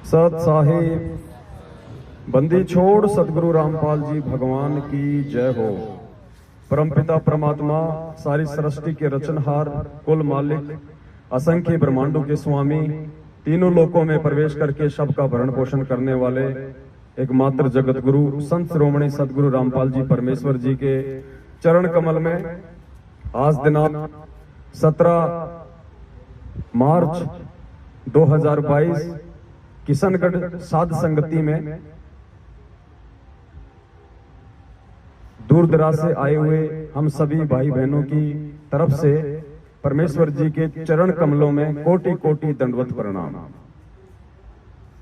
सत साहिब बंदी छोड़ सतगुरु रामपाल जी भगवान की जय हो। परमपिता परमात्मा सारी सृष्टि के रचनहार, कुल मालिक, असंख्य ब्रह्मांडों के स्वामी, तीनों लोकों में प्रवेश करके सबका भरण पोषण करने वाले एकमात्र जगत गुरु संत श्रोमणी सतगुरु रामपाल जी परमेश्वर जी के चरण कमल में आज दिनांक 17 मार्च 2022 किशनगढ़ साध संगति में दूर दराज से आए हुए हम सभी भाई बहनों की तरफ से परमेश्वर जी के चरण कमलों में कोटि कोटि दंडवत प्रणाम।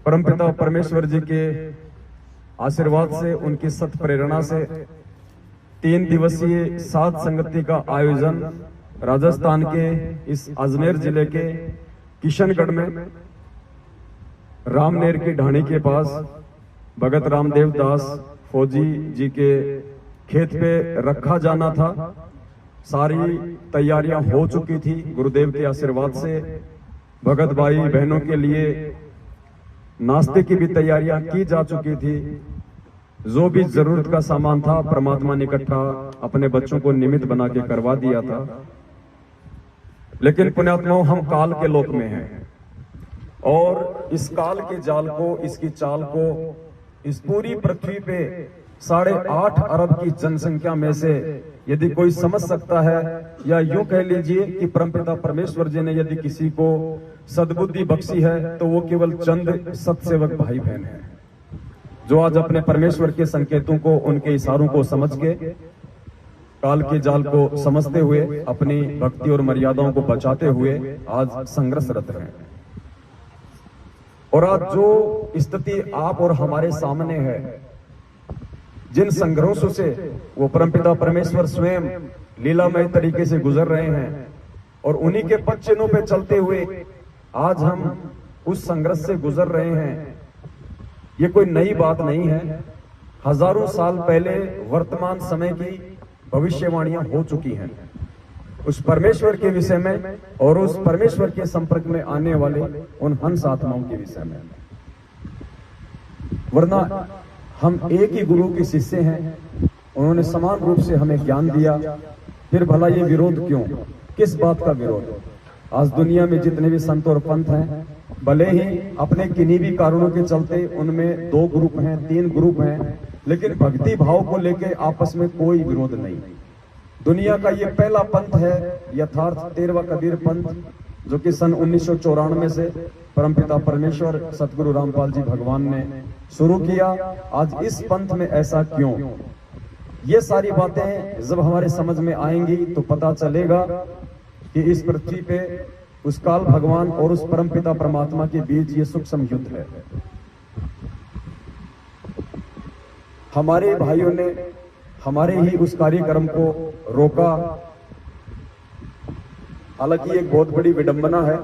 परमपिता परमेश्वर जी के आशीर्वाद से, उनकी सत प्रेरणा से 3 दिवसीय साध संगति का आयोजन राजस्थान के इस अजमेर जिले के किशनगढ़ में रामनेर की ढाणी के पास भगत रामदेव दास फौजी जी के खेत पे रखा जाना था। सारी तैयारियां हो चुकी थी। गुरुदेव के आशीर्वाद से भगत भाई बहनों के लिए नाश्ते की भी तैयारियां की जा चुकी थी। जो भी जरूरत का सामान था परमात्मा ने इकट्ठा अपने बच्चों को निमित्त बना के करवा दिया था। लेकिन पुण्यात्माओं, हम काल के लोक में हैं और इस काल के जाल को, इसकी चाल को इस पूरी पृथ्वी पे 8.5 अरब की जनसंख्या में से यदि कोई समझ सकता है, या यूं कह लीजिए कि परमपिता परमेश्वर जी ने यदि किसी को सद्बुद्धि बख्शी है तो वो केवल चंद सत्सेवक भाई बहन हैं, जो आज अपने परमेश्वर के संकेतों को, उनके इशारों को समझ के काल के जाल को समझते हुए अपनी भक्ति और मर्यादाओं को बचाते हुए आज संघर्षरत हैं। और आज जो स्थिति आप और हमारे सामने है, जिन संघर्षों से वो परमपिता परमेश्वर स्वयं लीलामय तरीके से गुजर रहे हैं और उन्हीं के पद चिन्हों पे चलते हुए आज हम उस संघर्ष से गुजर रहे हैं, ये कोई नई बात नहीं है। हजारों साल पहले वर्तमान समय की भविष्यवाणियां हो चुकी हैं उस परमेश्वर के विषय में और उस परमेश्वर के संपर्क में आने वाले उन हंस आत्माओं के विषय में। वरना हम एक ही गुरु के शिष्य हैं, उन्होंने समान रूप से हमें ज्ञान दिया, फिर भला ये विरोध क्यों, किस बात का विरोध? आज दुनिया में जितने भी संत और पंथ हैं, भले ही अपने किन्हीं भी कारणों के चलते उनमें 2 ग्रुप हैं, 3 ग्रुप हैं, लेकिन भक्ति भाव को लेकर आपस में कोई विरोध नहीं। दुनिया का ये पहला पंथ है यथार्थ 13वां कबीर पंथ, जो कि सन 1994 से परमपिता परमेश्वर सतगुरु रामपाल जी भगवान ने शुरू किया। आज इस पंथ में ऐसा क्यों? ये सारी बातें जब हमारे समझ में आएंगी तो पता चलेगा कि इस पृथ्वी पे उस काल भगवान और उस परमपिता परमात्मा के बीच ये सूक्ष्म युद्ध है। हमारे भाइयों ने हमारे ही उस कार्यक्रम को रोका। हालांकि एक बहुत बड़ी विडंबना है,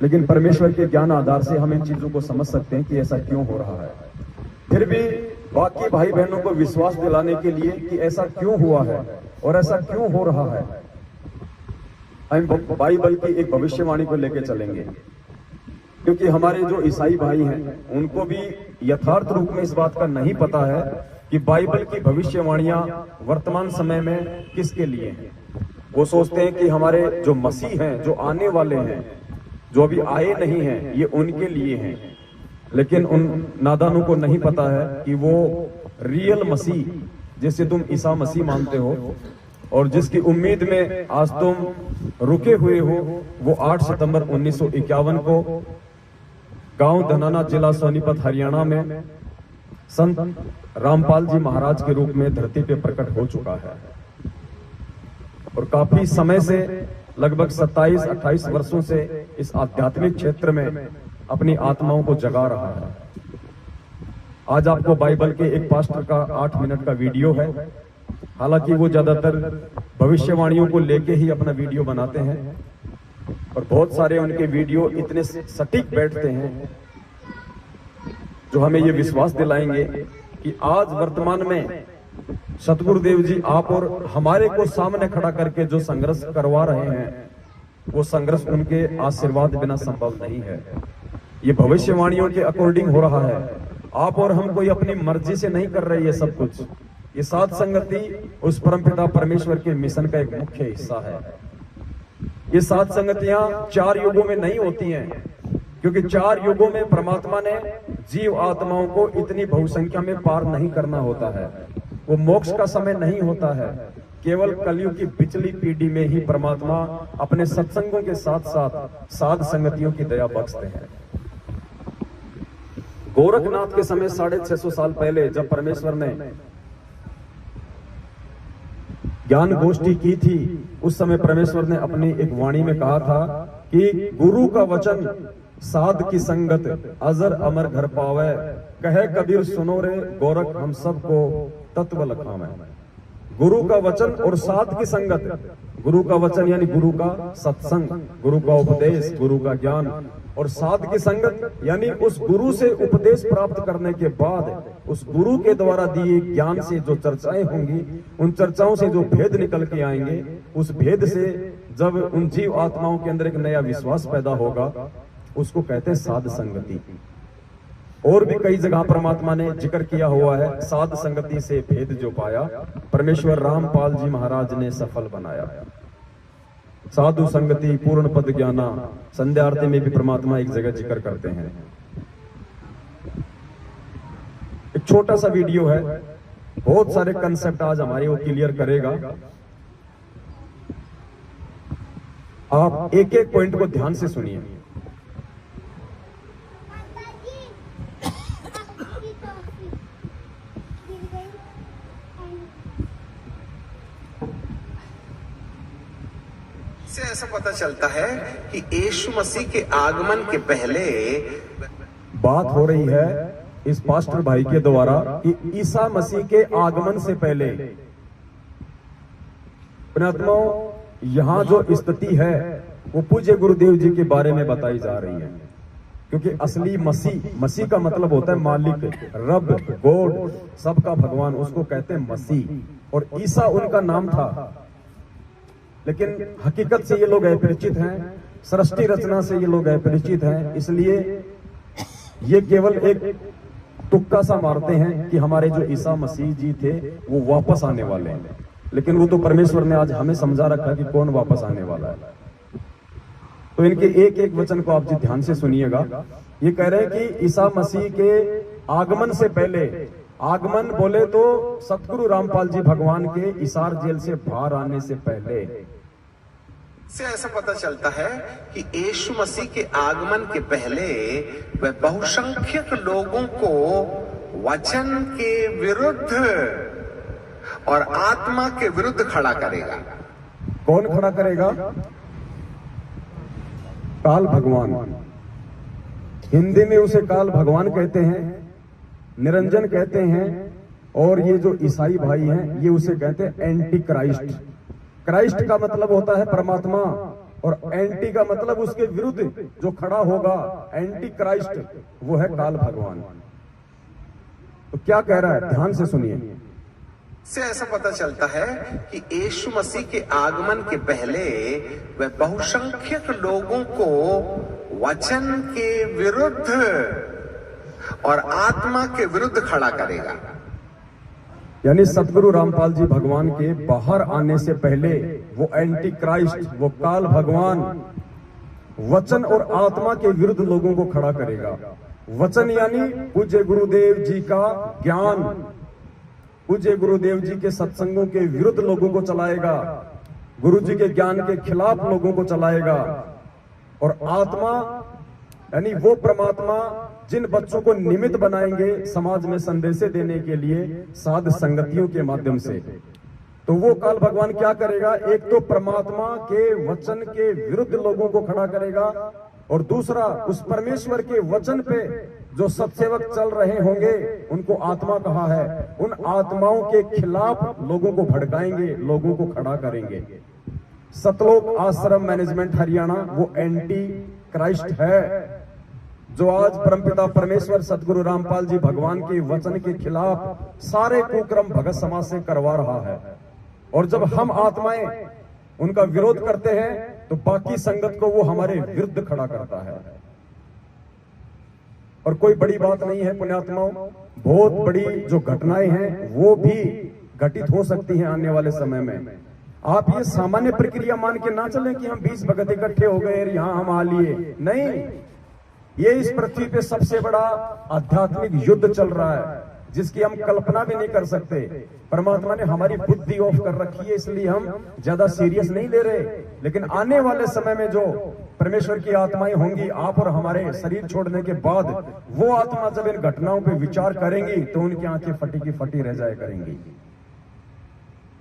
लेकिन परमेश्वर के ज्ञान आधार से हम इन चीजों को समझ सकते हैं कि ऐसा क्यों हो रहा है। फिर भी बाकी भाई बहनों को विश्वास दिलाने के लिए कि ऐसा क्यों हुआ है और ऐसा क्यों हो रहा है, हम बाइबल की एक भविष्यवाणी को लेकर चलेंगे। क्योंकि हमारे जो ईसाई भाई हैं उनको भी यथार्थ रूप में इस बात का नहीं पता है कि बाइबल की भविष्यवाणियां वर्तमान समय में किसके लिए हैं। वो सोचते हैं कि हमारे जो मसीह हैं, जो आने वाले हैं, जो अभी आए नहीं हैं, ये उनके लिए हैं। लेकिन उन नादानों को नहीं पता है कि वो रियल मसीह, जिसे तुम ईसा मसीह मानते हो और जिसकी उम्मीद में आज तुम रुके हुए हो, वो 8 सितंबर 1951 को गांव धनाना, जिला सोनीपत, हरियाणा में संत रामपाल जी महाराज के रूप में धरती पे प्रकट हो चुका है। और काफी समय से, लगभग 27-28 वर्षों से इस आध्यात्मिक क्षेत्र में अपनी आत्माओं को जगा रहा है। आज आपको बाइबल के एक पास्टर का 8 मिनट का वीडियो है। हालांकि वो ज्यादातर भविष्यवाणियों को लेके ही अपना वीडियो बनाते हैं और बहुत सारे उनके वीडियो इतने सटीक बैठते हैं जो हमें ये विश्वास दिलाएंगे कि आज वर्तमान में सतगुरुदेव जी आप और हमारे को सामने खड़ा करके जो संघर्ष करवा रहे हैं, वो संघर्ष उनके आशीर्वाद बिना संभव नहीं है। ये भविष्यवाणियों के अकॉर्डिंग हो रहा है। आप और हम कोई अपनी मर्जी से नहीं कर रहे ये सब कुछ। ये साध संगति उस परमपिता परमेश्वर के मिशन का एक मुख्य हिस्सा है। ये साध संगतियां 4 युगों में नहीं होती हैं, क्योंकि 4 युगों में परमात्मा ने जीव आत्माओं को इतनी बहुसंख्या में पार नहीं करना होता है। वो मोक्ष का समय नहीं होता है। केवल कलयुग की पिछली पीढ़ी में ही परमात्मा अपने सत्संगों के साथ साथ साध संगतियों की दया बख्शते हैं। गोरखनाथ के समय 650 साल पहले जब परमेश्वर ने ज्ञान गोष्ठी की थी, उस समय परमेश्वर ने अपनी एक वाणी में कहा था कि गुरु का वचन साध की संगत अजर अमर घर पावे, कहे कबीर सुनो रे गोरख हम सबको तत्व लखावे। गुरु का वचन और साध की संगत, गुरु का वचन यानी गुरु का सत्संग, गुरु का उपदेश, गुरु का ज्ञान, और साध की संगत यानी उस गुरु से उपदेश प्राप्त करने के बाद उस गुरु के द्वारा दिए ज्ञान से जो चर्चाएं होंगी, उन चर्चाओं से जो भेद निकल के आएंगे, उस भेद से जब उन जीव आत्माओं के अंदर एक नया विश्वास पैदा होगा, उसको कहते हैं साध संगति। और भी कई जगह परमात्मा ने जिक्र किया हुआ है, साध संगति से भेद जो पाया परमेश्वर रामपाल जी महाराज ने सफल बनाया। साधु संगति पूर्ण पद ज्ञाना, संध्या आरती में भी परमात्मा एक जगह जिक्र करते हैं। एक छोटा सा वीडियो है, बहुत सारे कंसेप्ट आज हमारे वो क्लियर करेगा। आप एक एक पॉइंट को ध्यान से सुनिए। से ऐसा पता चलता है कि यीशु मसीह के आगमन के पहले बात हो रही है इस पास्टर भाई के द्वारा कि ईसा मसीह के आगमन से पहले पुण्यात्माओं यहां जो स्थिति है वो पूज्य गुरुदेव जी के बारे में बताई जा रही है। क्योंकि असली मसीह का मतलब होता है मालिक, रब, गॉड, सबका भगवान, उसको कहते हैं मसीह। और ईसा उनका नाम था, लेकिन हकीकत से ये लोग अपरिचित हैं, सृष्टि रचना से ये लोग अपरिचित हैं, इसलिए ये केवल एक तुक्का सा मारते हैं कि हमारे जो ईसा मसीह जी थे वो वापस आने वाले हैं। लेकिन वो तो परमेश्वर ने आज हमें समझा रखा कि कौन वापस आने वाला है। तो इनके एक एक वचन को आप जी ध्यान से सुनिएगा। ये कह रहे हैं कि ईसा मसीह के आगमन से पहले, आगमन बोले तो सतगुरु रामपाल जी भगवान के इसार जेल से बाहर आने से पहले से ऐसा पता चलता है कि यीशु मसीह के आगमन के पहले वह बहुसंख्यक लोगों को वचन के विरुद्ध और आत्मा के विरुद्ध खड़ा करेगा। कौन खड़ा करेगा? काल भगवान। हिंदी में उसे काल भगवान कहते हैं, निरंजन कहते हैं, और ये जो ईसाई भाई हैं ये उसे कहते हैं एंटी क्राइस्ट। क्राइस्ट का मतलब होता है परमात्मा, और एंटी का मतलब उसके विरुद्ध जो खड़ा होगा, एंटी क्राइस्ट, वो है काल भगवान। तो क्या कह रहा है, ध्यान से सुनिए। से ऐसा पता चलता है कि यीशु मसीह के आगमन के पहले वह बहुसंख्यक लोगों को वचन के विरुद्ध और आत्मा के विरुद्ध खड़ा करेगा। यानी सतगुरु रामपाल जी भगवान के बाहर आने से पहले वो एंटी क्राइस्ट, वो काल भगवान वचन और आत्मा के विरुद्ध लोगों को खड़ा करेगा। वचन यानी पूज्य गुरुदेव जी का ज्ञान, पूज्य गुरुदेव जी के सत्संगों के विरुद्ध लोगों को चलाएगा, गुरु जी के ज्ञान के खिलाफ लोगों को चलाएगा। और आत्मा यानी वो परमात्मा जिन बच्चों को निमित्त बनाएंगे समाज में संदेश देने के लिए साध संगतियों के माध्यम से, तो वो काल भगवान क्या करेगा? एक तो परमात्मा के वचन के विरुद्ध लोगों को खड़ा करेगा, और दूसरा उस परमेश्वर के वचन पे जो सत्सेवक चल रहे होंगे, उनको आत्मा कहा है, उन आत्माओं के खिलाफ लोगों को भड़काएंगे, लोगों को खड़ा करेंगे। सतलोक आश्रम मैनेजमेंट हरियाणा वो एंटी क्राइस्ट है, जो आज परमपिता परमेश्वर सतगुरु रामपाल जी भगवान के वचन के खिलाफ सारे कुक्रम भगत समाज से करवा रहा है। और जब हम आत्माएं उनका विरोध करते हैं तो बाकी संगत को वो हमारे विरुद्ध खड़ा करता है। और कोई बड़ी बात नहीं है पुण्यात्माओं, बहुत बड़ी जो घटनाएं हैं वो भी घटित हो सकती हैं आने वाले समय में। आप ये सामान्य प्रक्रिया मान के ना चलें कि हम 20 भगत इकट्ठे हो गए यहां हम आ लिए, नहीं, ये इस पृथ्वी पे सबसे बड़ा आध्यात्मिक युद्ध चल रहा है जिसकी हम कल्पना भी नहीं कर सकते। परमात्मा ने हमारी बुद्धि ऑफ कर रखी है, इसलिए हम ज्यादा सीरियस नहीं ले रहे, लेकिन आने वाले समय में जो परमेश्वर की आत्माएं होंगी आप और हमारे शरीर छोड़ने के बाद, वो आत्मा जब इन घटनाओं पे विचार करेंगी तो उनकी आंखें फटी की फटी रह जाया करेंगी।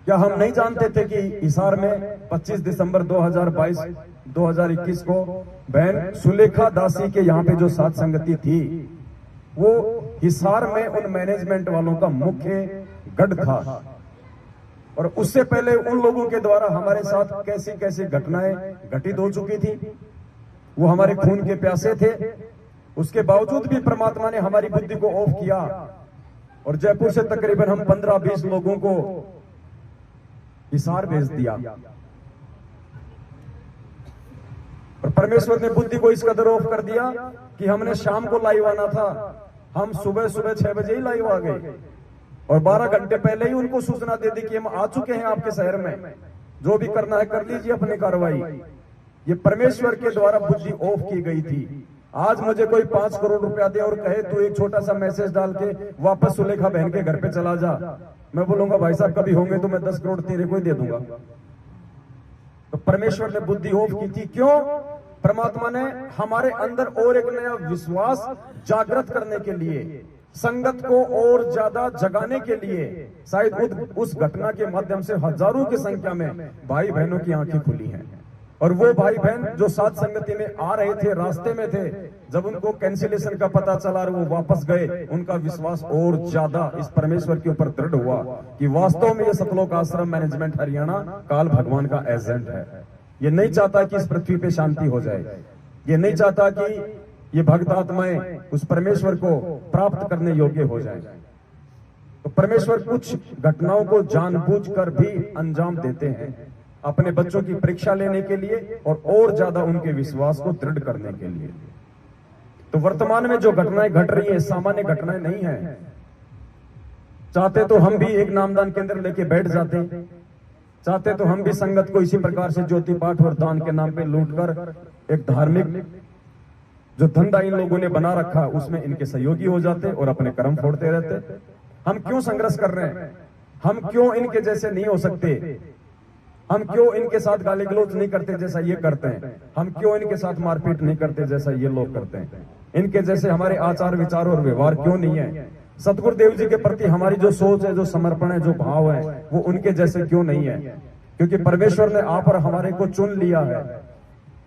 क्या हम नहीं जानते थे कि हिसार में 25 दिसंबर 2021 को बहन सुलेखा दासी के यहाँ पे जो साथ संगति थी वो हिसार में उन मैनेजमेंट वालों का मुख्य गढ़ था, और उससे पहले उन लोगों के द्वारा हमारे साथ कैसी कैसी घटनाएं घटित हो चुकी थी। वो हमारे खून के प्यासे थे, उसके बावजूद भी परमात्मा ने हमारी बुद्धि को ऑफ किया और जयपुर से तकरीबन हम 15-20 लोगों को हिसार भेज दिया। और परमेश्वर ने बुद्धि को इस कदर ऑफ कर दिया कि हमने शाम को लाइव आना था, हम सुबह 6 बजे ही लाइव आ गए और 12 घंटे पहले ही उनको सूचना दे दी कि हम आ चुके हैं आपके शहर में, जो भी करना है कर लीजिए अपनी कार्रवाई। ये परमेश्वर के द्वारा बुद्धि ऑफ की गई थी। आज मुझे कोई 5 करोड़ रुपया दे और कहे तू एक छोटा सा मैसेज डाल के वापस सुलेखा बहन के घर पे चला जा, मैं बोलूंगा भाई साहब कभी होंगे तो मैं 10 करोड़ तेरे को ही दे दूंगा। तो परमेश्वर ने बुद्धि ऑफ की थी, क्यों? परमात्मा ने हमारे अंदर और एक नया विश्वास जागृत करने के लिए, संगत को और ज्यादा जगाने के लिए। शायद उस घटना के माध्यम से हजारों की संख्या में भाई बहनों की आंखें खुली हैं, और वो भाई बहन जो साथ संगति में आ रहे थे, रास्ते में थे, जब उनको कैंसिलेशन का पता चला और वो वापस गए, उनका विश्वास और ज्यादा इस परमेश्वर के ऊपर दृढ़ हुआ कि वास्तव में ये सतलोक आश्रम मैनेजमेंट हरियाणा काल भगवान का एजेंट है। ये नहीं चाहता कि इस पृथ्वी पे शांति हो जाए, ये नहीं चाहता कि ये भक्त आत्माएं उस परमेश्वर को प्राप्त करने योग्य हो जाए। तो परमेश्वर कुछ घटनाओं को जानबूझकर भी अंजाम देते हैं अपने बच्चों की परीक्षा लेने के लिए और ज्यादा उनके विश्वास को दृढ़ करने के लिए। तो वर्तमान में जो घटनाएं घट रही हैं सामान्य घटनाएं नहीं है। चाहते तो हम भी एक नामदान केंद्र लेके बैठ जाते, चाहते तो हम भी संगत को इसी प्रकार से ज्योति पाठ और दान के नाम पे लूटकर एक धार्मिक जो धंधा इन लोगों ने बना रखा उसमें इनके सहयोगी हो जाते और अपने कर्म फोड़ते रहते। हम क्यों संघर्ष कर रहे हैं? हम क्यों इनके जैसे नहीं हो सकते? हम क्यों इनके साथ गाली गलौज नहीं करते जैसा ये करते हैं? हम क्यों इनके साथ मारपीट नहीं करते जैसा ये लोग करते हैं? इनके जैसे हमारे आचार विचार और व्यवहार क्यों नहीं है? सतगुरुदेव जी के प्रति हमारी जो सोच है, जो समर्पण है, जो भाव है, वो उनके जैसे क्यों नहीं है? क्योंकि परमेश्वर ने आप और हमारे को चुन लिया है।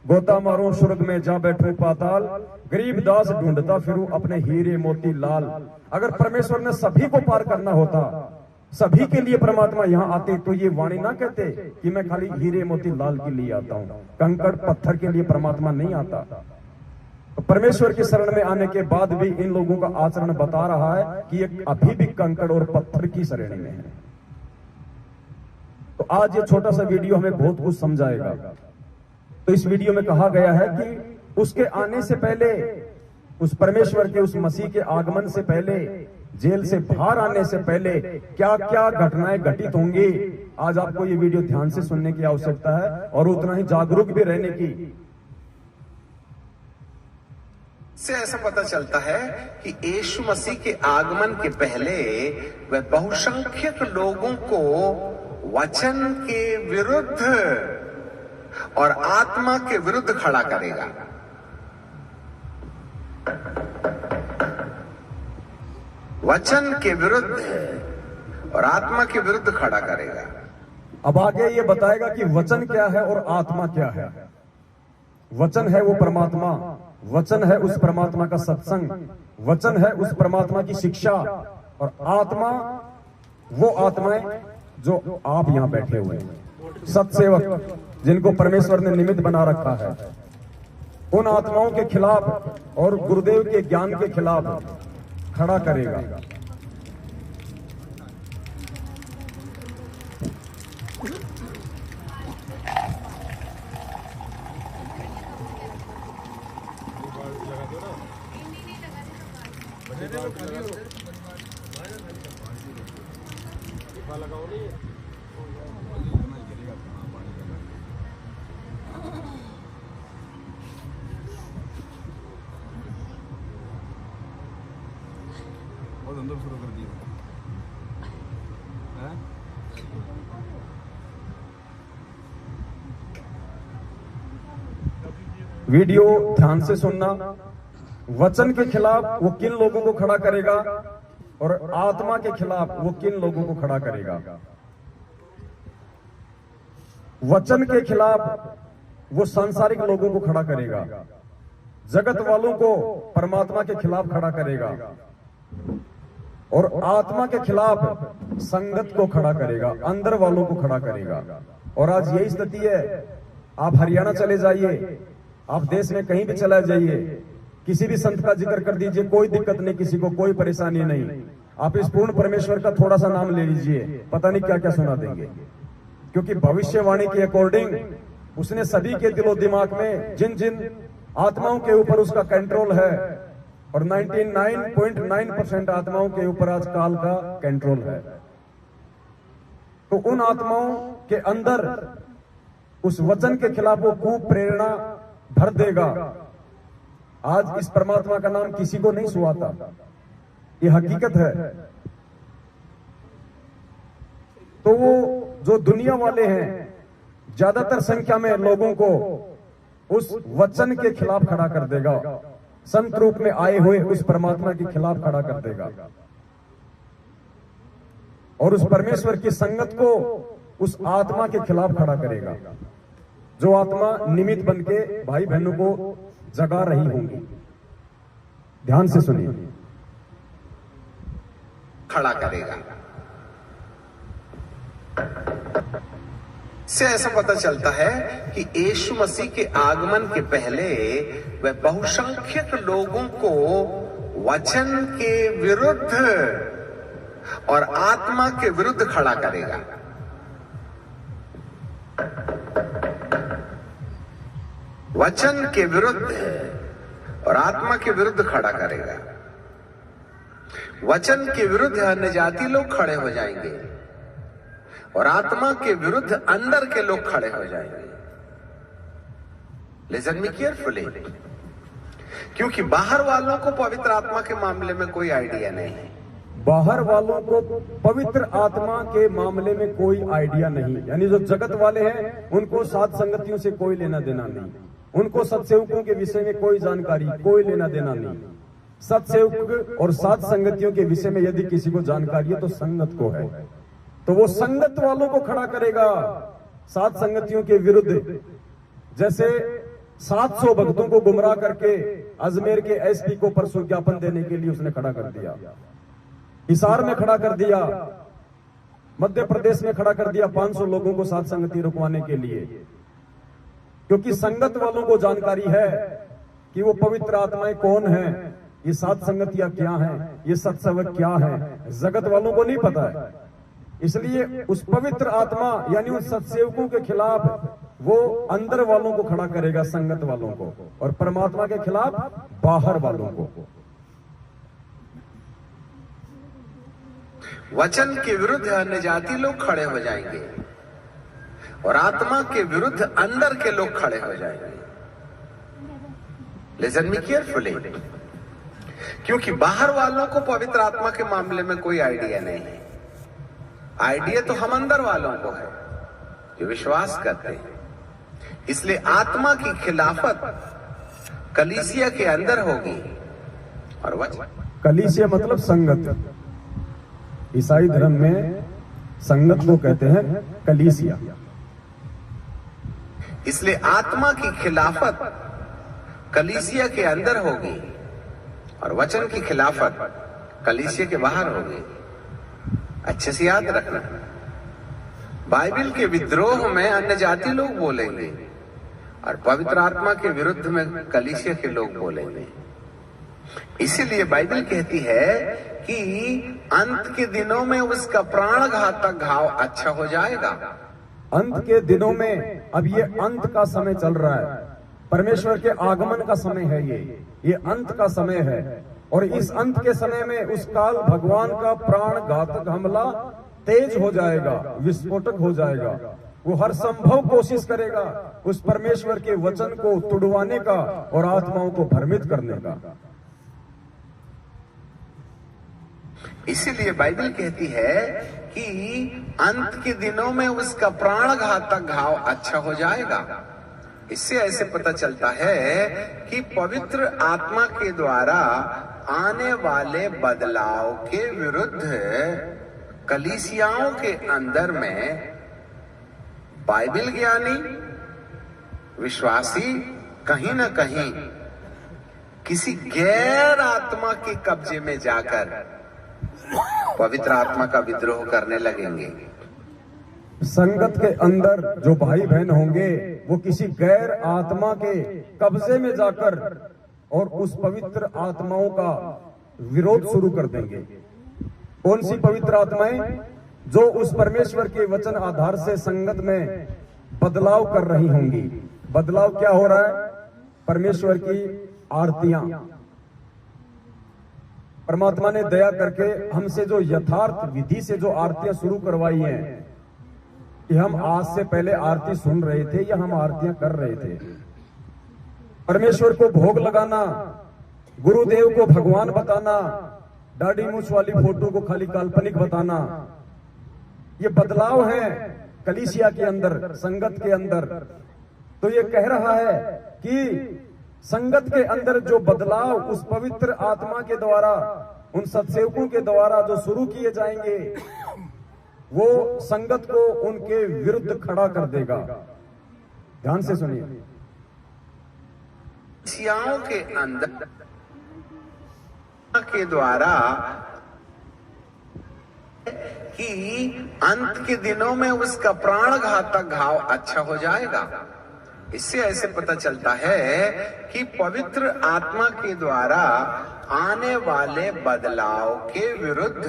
गोता मारो स्वर्ग में जा बैठू पाताल, गरीब दास ढूंढता फिरूं अपने हीरे मोती लाल। अगर परमेश्वर ने सभी को पार करना होता, सभी के लिए परमात्मा यहाँ आते, तो ये वाणी ना कहते कि मैं खाली हीरे मोती लाल के लिए आता हूँ, कंकड़ पत्थर के लिए परमात्मा नहीं आता। तो परमेश्वर की शरण में आने के बाद भी इन लोगों का आचरण बता रहा है कि ये अभी भी कंकड़ और पत्थर की श्रेणी में है। तो आज ये छोटा सा वीडियो हमें बहुत कुछ समझाएगा। तो इस वीडियो में कहा गया है कि उसके आने से पहले, उस परमेश्वर के, उस मसीह के आगमन से पहले, जेल से बाहर आने से पहले क्या क्या घटनाएं घटित होंगी। आज आपको ये वीडियो ध्यान से सुनने की आवश्यकता है और उतना ही जागरूक भी रहने की। से ऐसा पता चलता है कि यीशु मसीह के आगमन के पहले वह बहुसंख्यक लोगों को वचन के विरुद्ध और आत्मा के विरुद्ध खड़ा करेगा। वचन के विरुद्ध और आत्मा के विरुद्ध खड़ा करेगा। अब आगे ये बताएगा कि वचन क्या है और आत्मा क्या है। वचन है वो परमात्मा, वचन है उस परमात्मा का सत्संग, वचन है उस परमात्मा की शिक्षा, और आत्मा वो आत्माएं जो आप यहां बैठे हुए हैं, सत्सेवक जिनको परमेश्वर ने निमित्त बना रखा है। उन आत्माओं के खिलाफ और गुरुदेव के ज्ञान के खिलाफ खड़ा करेगा। बहुत अंदर शुरू कर दिया है। वीडियो ध्यान से सुनना। वचन के खिलाफ वो किन लोगों को खड़ा करेगा और आत्मा के खिलाफ वो किन लोगों को खड़ा करेगा। वचन के खिलाफ वो सांसारिक लोगों को खड़ा करेगा, जगत वालों को परमात्मा के खिलाफ खड़ा करेगा, और आत्मा के खिलाफ संगत को खड़ा करेगा, अंदर वालों को खड़ा करेगा। और आज यही स्थिति है। आप हरियाणा चले जाइए, आप देश में कहीं भी चला जाइए, किसी भी संत का जिक्र कर दीजिए, कोई दिक्कत नहीं, किसी को कोई परेशानी नहीं। आप इस पूर्ण परमेश्वर का थोड़ा सा नाम ले लीजिए, पता नहीं क्या क्या सुना देंगे। क्योंकि भविष्यवाणी के अकॉर्डिंग उसने सभी के दिलो दिमाग में जिन जिन आत्माओं के ऊपर उसका कंट्रोल है, और 99.9% आत्माओं के ऊपर आज काल का कंट्रोल है, तो उन आत्माओं के अंदर उस वचन के खिलाफ वो खूब प्रेरणा भर देगा। आज इस परमात्मा का नाम किसी को नहीं सुहाता, ये हकीकत है। तो वो जो दुनिया वाले हैं, ज्यादातर संख्या में लोगों को उस वचन के खिलाफ खड़ा कर देगा, संत रूप में आए हुए उस परमात्मा के खिलाफ खड़ा कर देगा, और उस परमेश्वर की संगत को उस आत्मा के खिलाफ खड़ा करेगा, जो आत्मा निमित्त बन के भाई बहनों को जगा रही होंगी। ध्यान से सुनिए। खड़ा करेगा। से ऐसा पता चलता है कि यीशु मसीह के आगमन के पहले वह बहुसंख्यक लोगों को वचन के विरुद्ध और आत्मा के विरुद्ध खड़ा करेगा। वचन के विरुद्ध और आत्मा के विरुद्ध खड़ा करेगा। वचन के विरुद्ध अन्य जाति लोग खड़े हो जाएंगे और आत्मा के विरुद्ध अंदर के लोग खड़े हो जाएंगे। लिसन मी केयरफुली, क्योंकि बाहर वालों को पवित्र आत्मा के मामले में कोई आइडिया नहीं है। बाहर वालों को पवित्र आत्मा के मामले में कोई आइडिया नहीं, यानी जो जगत वाले हैं उनको सात संगतियों से कोई लेना देना नहीं, उनको सत्सेवकों के विषय में कोई जानकारी, कोई लेना देना नहीं। सत्सेवक और सात संगतियों के विषय में यदि किसी को जानकारी है तो संगत को है, तो वो संगत वालों को खड़ा करेगा सात संगतियों के विरुद्ध। जैसे 700 भक्तों को गुमराह करके अजमेर के एसपी को परसों ज्ञापन देने के लिए उसने खड़ा कर दिया, हिसार में खड़ा कर दिया, मध्य प्रदेश में खड़ा कर दिया 500 लोगों को सात संगति रुकवाने के लिए, क्योंकि संगत वालों को जानकारी है कि वो पवित्र आत्माएं कौन है, ये सात संगतियां क्या हैं, ये सत्सेवक क्या है, जगत वालों को नहीं पता है। इसलिए उस पवित्र आत्मा यानी उन सत्सेवकों के खिलाफ वो अंदर वालों को खड़ा करेगा, संगत वालों को, और परमात्मा के खिलाफ बाहर वालों को। वचन के विरुद्ध अन्य जाति लोग खड़े हो जाएंगे और आत्मा के विरुद्ध अंदर के लोग खड़े हो जाएंगे। लिसन मी केयरफुली, क्योंकि बाहर वालों को पवित्र आत्मा के मामले में कोई आइडिया नहीं है। आइडिया तो हम अंदर वालों को है जो विश्वास करते हैं। इसलिए आत्मा की खिलाफत कलीसिया के अंदर होगी और वचन। कलीसिया मतलब संगत, ईसाई धर्म में संगत को कहते हैं कलीसिया। इसलिए आत्मा की खिलाफत कलीसिया के अंदर होगी और वचन की खिलाफत कलीसिया के बाहर होगी। अच्छे से याद रखना, बाइबल के विद्रोह में अन्य जाति लोग बोलेंगे और पवित्र आत्मा के विरुद्ध में कलीसिया के लोग बोलेंगे। इसीलिए बाइबल कहती है कि अंत के दिनों में उसका प्राण घातक घाव अच्छा हो जाएगा। अंत के दिनों में, अब ये अंत का समय चल रहा है, परमेश्वर के आगमन का समय है, ये अंत का समय है। और इस अंत के समय में उस काल भगवान का प्राण घातक हमला तेज हो जाएगा, विस्फोटक हो जाएगा। वो हर संभव कोशिश करेगा उस परमेश्वर के वचन को तुड़वाने का और आत्माओं को भ्रमित करने का। इसीलिए बाइबल कहती है कि अंत के दिनों में उसका प्राण घातक घाव अच्छा हो जाएगा। इससे ऐसे पता चलता है कि पवित्र आत्मा के द्वारा आने वाले बदलाव के विरुद्ध कलीसियाओं के अंदर में बाइबल ज्ञानी विश्वासी कहीं ना कहीं किसी गैर आत्मा के कब्जे में जाकर पवित्र आत्मा का विद्रोह करने लगेंगे। संगत के अंदर जो भाई बहन होंगे वो किसी गैर आत्मा के कब्जे में जाकर और उस पवित्र आत्माओं का विरोध शुरू कर देंगे। कौन सी पवित्र आत्माएं? जो उस परमेश्वर के वचन आधार से संगत में बदलाव कर रही होंगी। बदलाव क्या हो रहा है? परमेश्वर की आरतियां। परमात्मा ने दया करके हमसे जो यथार्थ विधि से जो आरतियां शुरू करवाई हैं कि हम आज से पहले आरती सुन रहे थे या हम आरतियां कर रहे थे। परमेश्वर को भोग लगाना, गुरुदेव को भगवान बताना, दाढ़ी मूछ वाली फोटो को खाली काल्पनिक बताना, ये बदलाव है कलीसिया के अंदर, संगत के अंदर। तो ये कह रहा है कि संगत के अंदर जो बदलाव उस पवित्र आत्मा के द्वारा, उन सत्सेवकों के द्वारा जो शुरू किए जाएंगे, वो संगत को उनके विरुद्ध खड़ा कर देगा। ध्यान से सुनिए। कलीसियाओं के अंदर के द्वारा कि अंत के दिनों में उसका प्राण घातक घाव अच्छा हो जाएगा। इससे ऐसे पता चलता है कि पवित्र आत्मा के द्वारा आने वाले बदलाव के विरुद्ध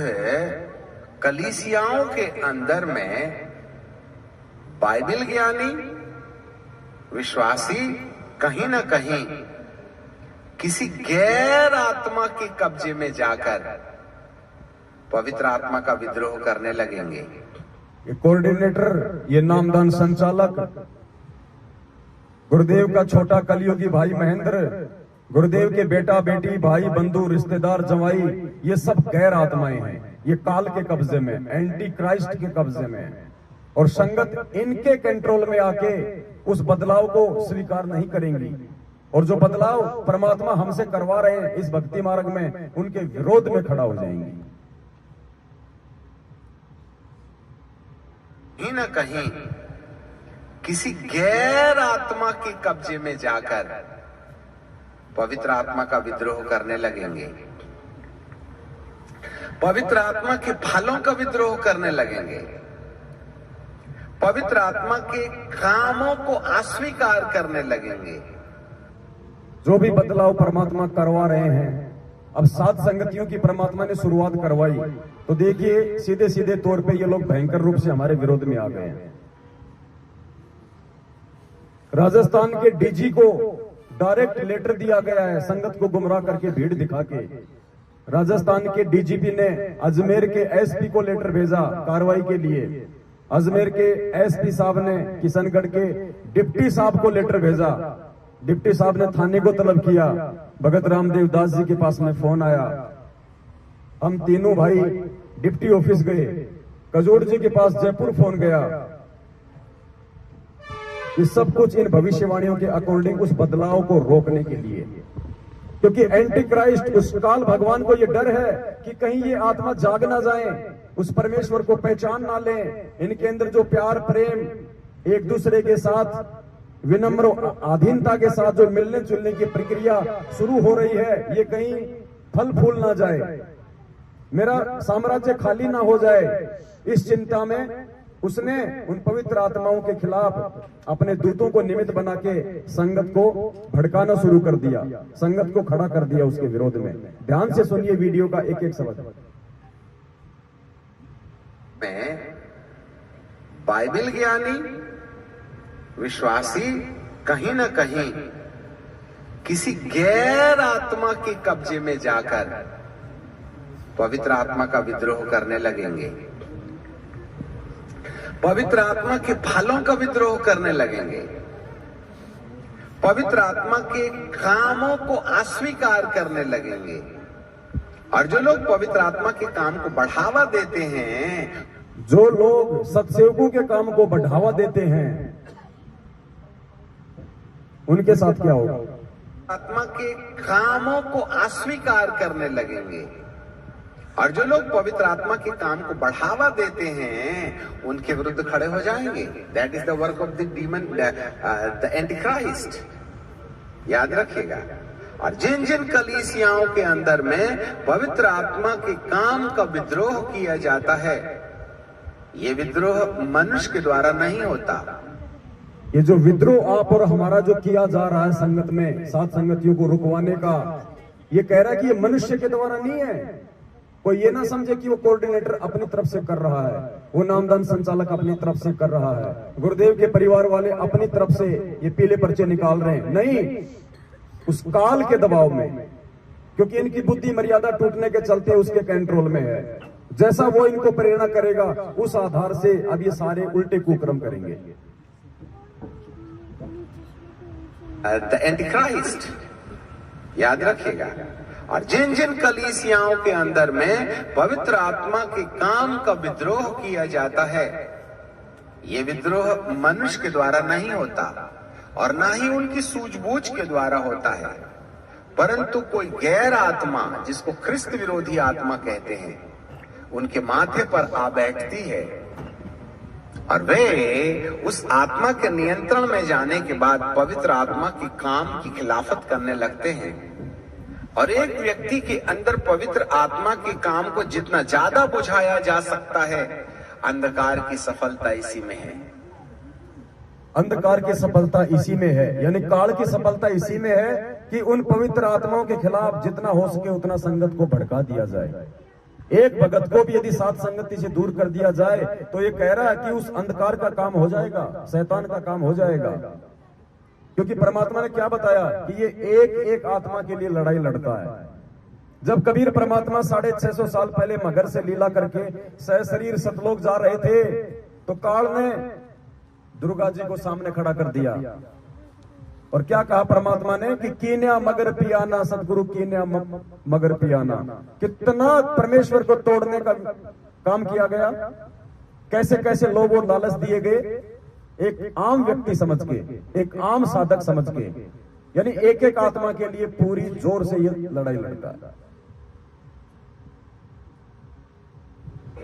कलीसियाओं के अंदर में बाइबल ज्ञानी विश्वासी कहीं ना कहीं किसी गैर आत्मा के कब्जे में जाकर पवित्र आत्मा का विद्रोह करने लगेंगे। ये कोऑर्डिनेटर, ये नामदान संचालक, गुरुदेव का छोटा कलयुगी भाई महेंद्र, गुरुदेव के बेटा बेटी, भाई बंधु, रिश्तेदार, जवाई, ये सब गैर आत्माएं हैं। ये काल के कब्जे में, एंटी क्राइस्ट के कब्जे में, और संगत इनके कंट्रोल में आके उस बदलाव को स्वीकार नहीं करेंगी। और जो बदलाव परमात्मा हमसे करवा रहे हैं इस भक्ति मार्ग में, उनके विरोध में खड़ा हो जाएंगी। कहीं ना कहीं किसी गैर आत्मा के कब्जे में जाकर पवित्र आत्मा का विद्रोह करने लगेंगे, पवित्र आत्मा के फलों का विद्रोह करने लगेंगे, पवित्र आत्मा के कामों को अस्वीकार करने लगेंगे। जो भी बदलाव परमात्मा करवा रहे हैं, अब 7 संगतियों की परमात्मा ने शुरुआत करवाई, तो देखिए सीधे सीधे तौर पे ये लोग भयंकर रूप से हमारे विरोध में आ गए हैं। राजस्थान के डीजी को डायरेक्ट लेटर दिया गया है संगत को गुमराह करके भीड़ दिखा के। राजस्थान के डीजीपी ने अजमेर के एसपी को लेटर भेजा कार्रवाई के लिए। अजमेर के एसपी साहब ने किशनगढ़ के डिप्टी साहब को लेटर भेजा। डिप्टी साहब ने थाने को तलब किया। भगत रामदेव दास जी के पास में फोन आया। हम तीनों भाई डिप्टी ऑफिस गए। कजोड़ जी के पास जयपुर फोन गया। ये सब कुछ इन भविष्यवाणियों के अकॉर्डिंग उस बदलाव को रोकने के लिए, क्योंकि एंटी क्राइस्ट, उस काल भगवान को ये डर है कि कहीं ये आत्मा जाग ना जाए, उस परमेश्वर को पहचान ना लें। इनके अंदर जो प्यार, प्रेम, एक दूसरे के साथ विनम्र अधीनता के साथ जो मिलने जुलने की प्रक्रिया शुरू हो रही है, ये कहीं फल फूल ना जाए, मेरा साम्राज्य खाली ना हो जाए। इस चिंता में उसने उन पवित्र आत्माओं के खिलाफ अपने दूतों को निमित्त बना के संगत को भड़काना शुरू कर दिया, संगत को खड़ा कर दिया उसके विरोध में। ध्यान से सुनिए वीडियो का एक एक शब्द। मैं बाइबल ज्ञानी विश्वासी कहीं ना कहीं किसी गैर आत्मा के कब्जे में जाकर पवित्र आत्मा का विद्रोह करने लगेंगे, पवित्र आत्मा के फलों का विद्रोह करने लगेंगे, पवित्र आत्मा के कामों को अस्वीकार करने लगेंगे। और जो लोग पवित्र आत्मा के काम को बढ़ावा देते हैं, जो लोग सत्सेवकों के काम को बढ़ावा देते हैं, उनके साथ क्या होगा? आत्मा के कामों को अस्वीकार करने लगेंगे। और जो लोग पवित्र आत्मा के काम को बढ़ावा देते हैं, उनके विरुद्ध खड़े हो जाएंगे। That is the work of the demon, the Antichrist. याद रखिएगा। और जिन जिन कलीसियाओं के अंदर में पवित्र आत्मा के काम का विद्रोह किया जाता है, ये विद्रोह मनुष्य के द्वारा नहीं होता। ये जो विद्रोह आप और हमारा जो किया जा रहा है संगत में, सात संगतियों को रुकवाने का, ये कह रहा है कि ये मनुष्य के द्वारा नहीं है। कोई ये ना समझे कि वो कोऑर्डिनेटर अपनी तरफ से कर रहा है, वो नामदान संचालक अपनी तरफ से कर रहा है, गुरुदेव के परिवार वाले अपनी तरफ से ये पीले पर्चे निकाल रहे हैं। नहीं, उस काल के दबाव में, क्योंकि इनकी बुद्धि मर्यादा टूटने के चलते उसके कंट्रोल में है। जैसा वो इनको प्रेरणा करेगा, उस आधार से अब ये सारे उल्टे कुक्रम करेंगे। The Antichrist. याद रखिएगा। और जिन जिन कलीसियाओं के अंदर में पवित्र आत्मा के काम का विद्रोह किया जाता है, ये विद्रोह मनुष्य के द्वारा नहीं होता और ना ही उनकी सूझबूझ के द्वारा होता है, परंतु कोई गैर आत्मा, जिसको ख्रिस्त विरोधी आत्मा कहते हैं, उनके माथे पर आ बैठती है और वे उस आत्मा के नियंत्रण में जाने के बाद पवित्र आत्मा के काम की खिलाफत करने लगते हैं। और एक व्यक्ति के अंदर पवित्र आत्मा के काम को जितना ज्यादा बुझाया जा सकता है, अंधकार की सफलता इसी में है। अंधकार की सफलता इसी में है, यानी काल की सफलता इसी में है कि उन पवित्र आत्माओं के खिलाफ जितना हो सके उतना संगत को भड़का दिया जाए। एक भगत को भी यदि सात संगति से दूर कर दिया जाए तो ये कह रहा है कि उस अंधकार का काम हो जाएगा, शैतान का काम हो जाएगा। क्योंकि परमात्मा ने क्या बताया कि ये एक एक आत्मा के लिए लड़ाई लड़ता है। जब कबीर परमात्मा 650 साल पहले मगर से लीला करके सहशरीर सतलोक जा रहे थे, तो काल ने दुर्गा जी को सामने खड़ा कर दिया और क्या कहा परमात्मा ने कि कीन्या मगर पियाना, सतगुरु कीन्या मगर पियाना। कितना परमेश्वर को तोड़ने का काम किया गया, कैसे कैसे लोभ और लालच दिए गए, एक आम व्यक्ति समझ के, एक आम साधक समझ के, यानी एक एक आत्मा के लिए पूरी जोर से ये लड़ाई लड़ता है।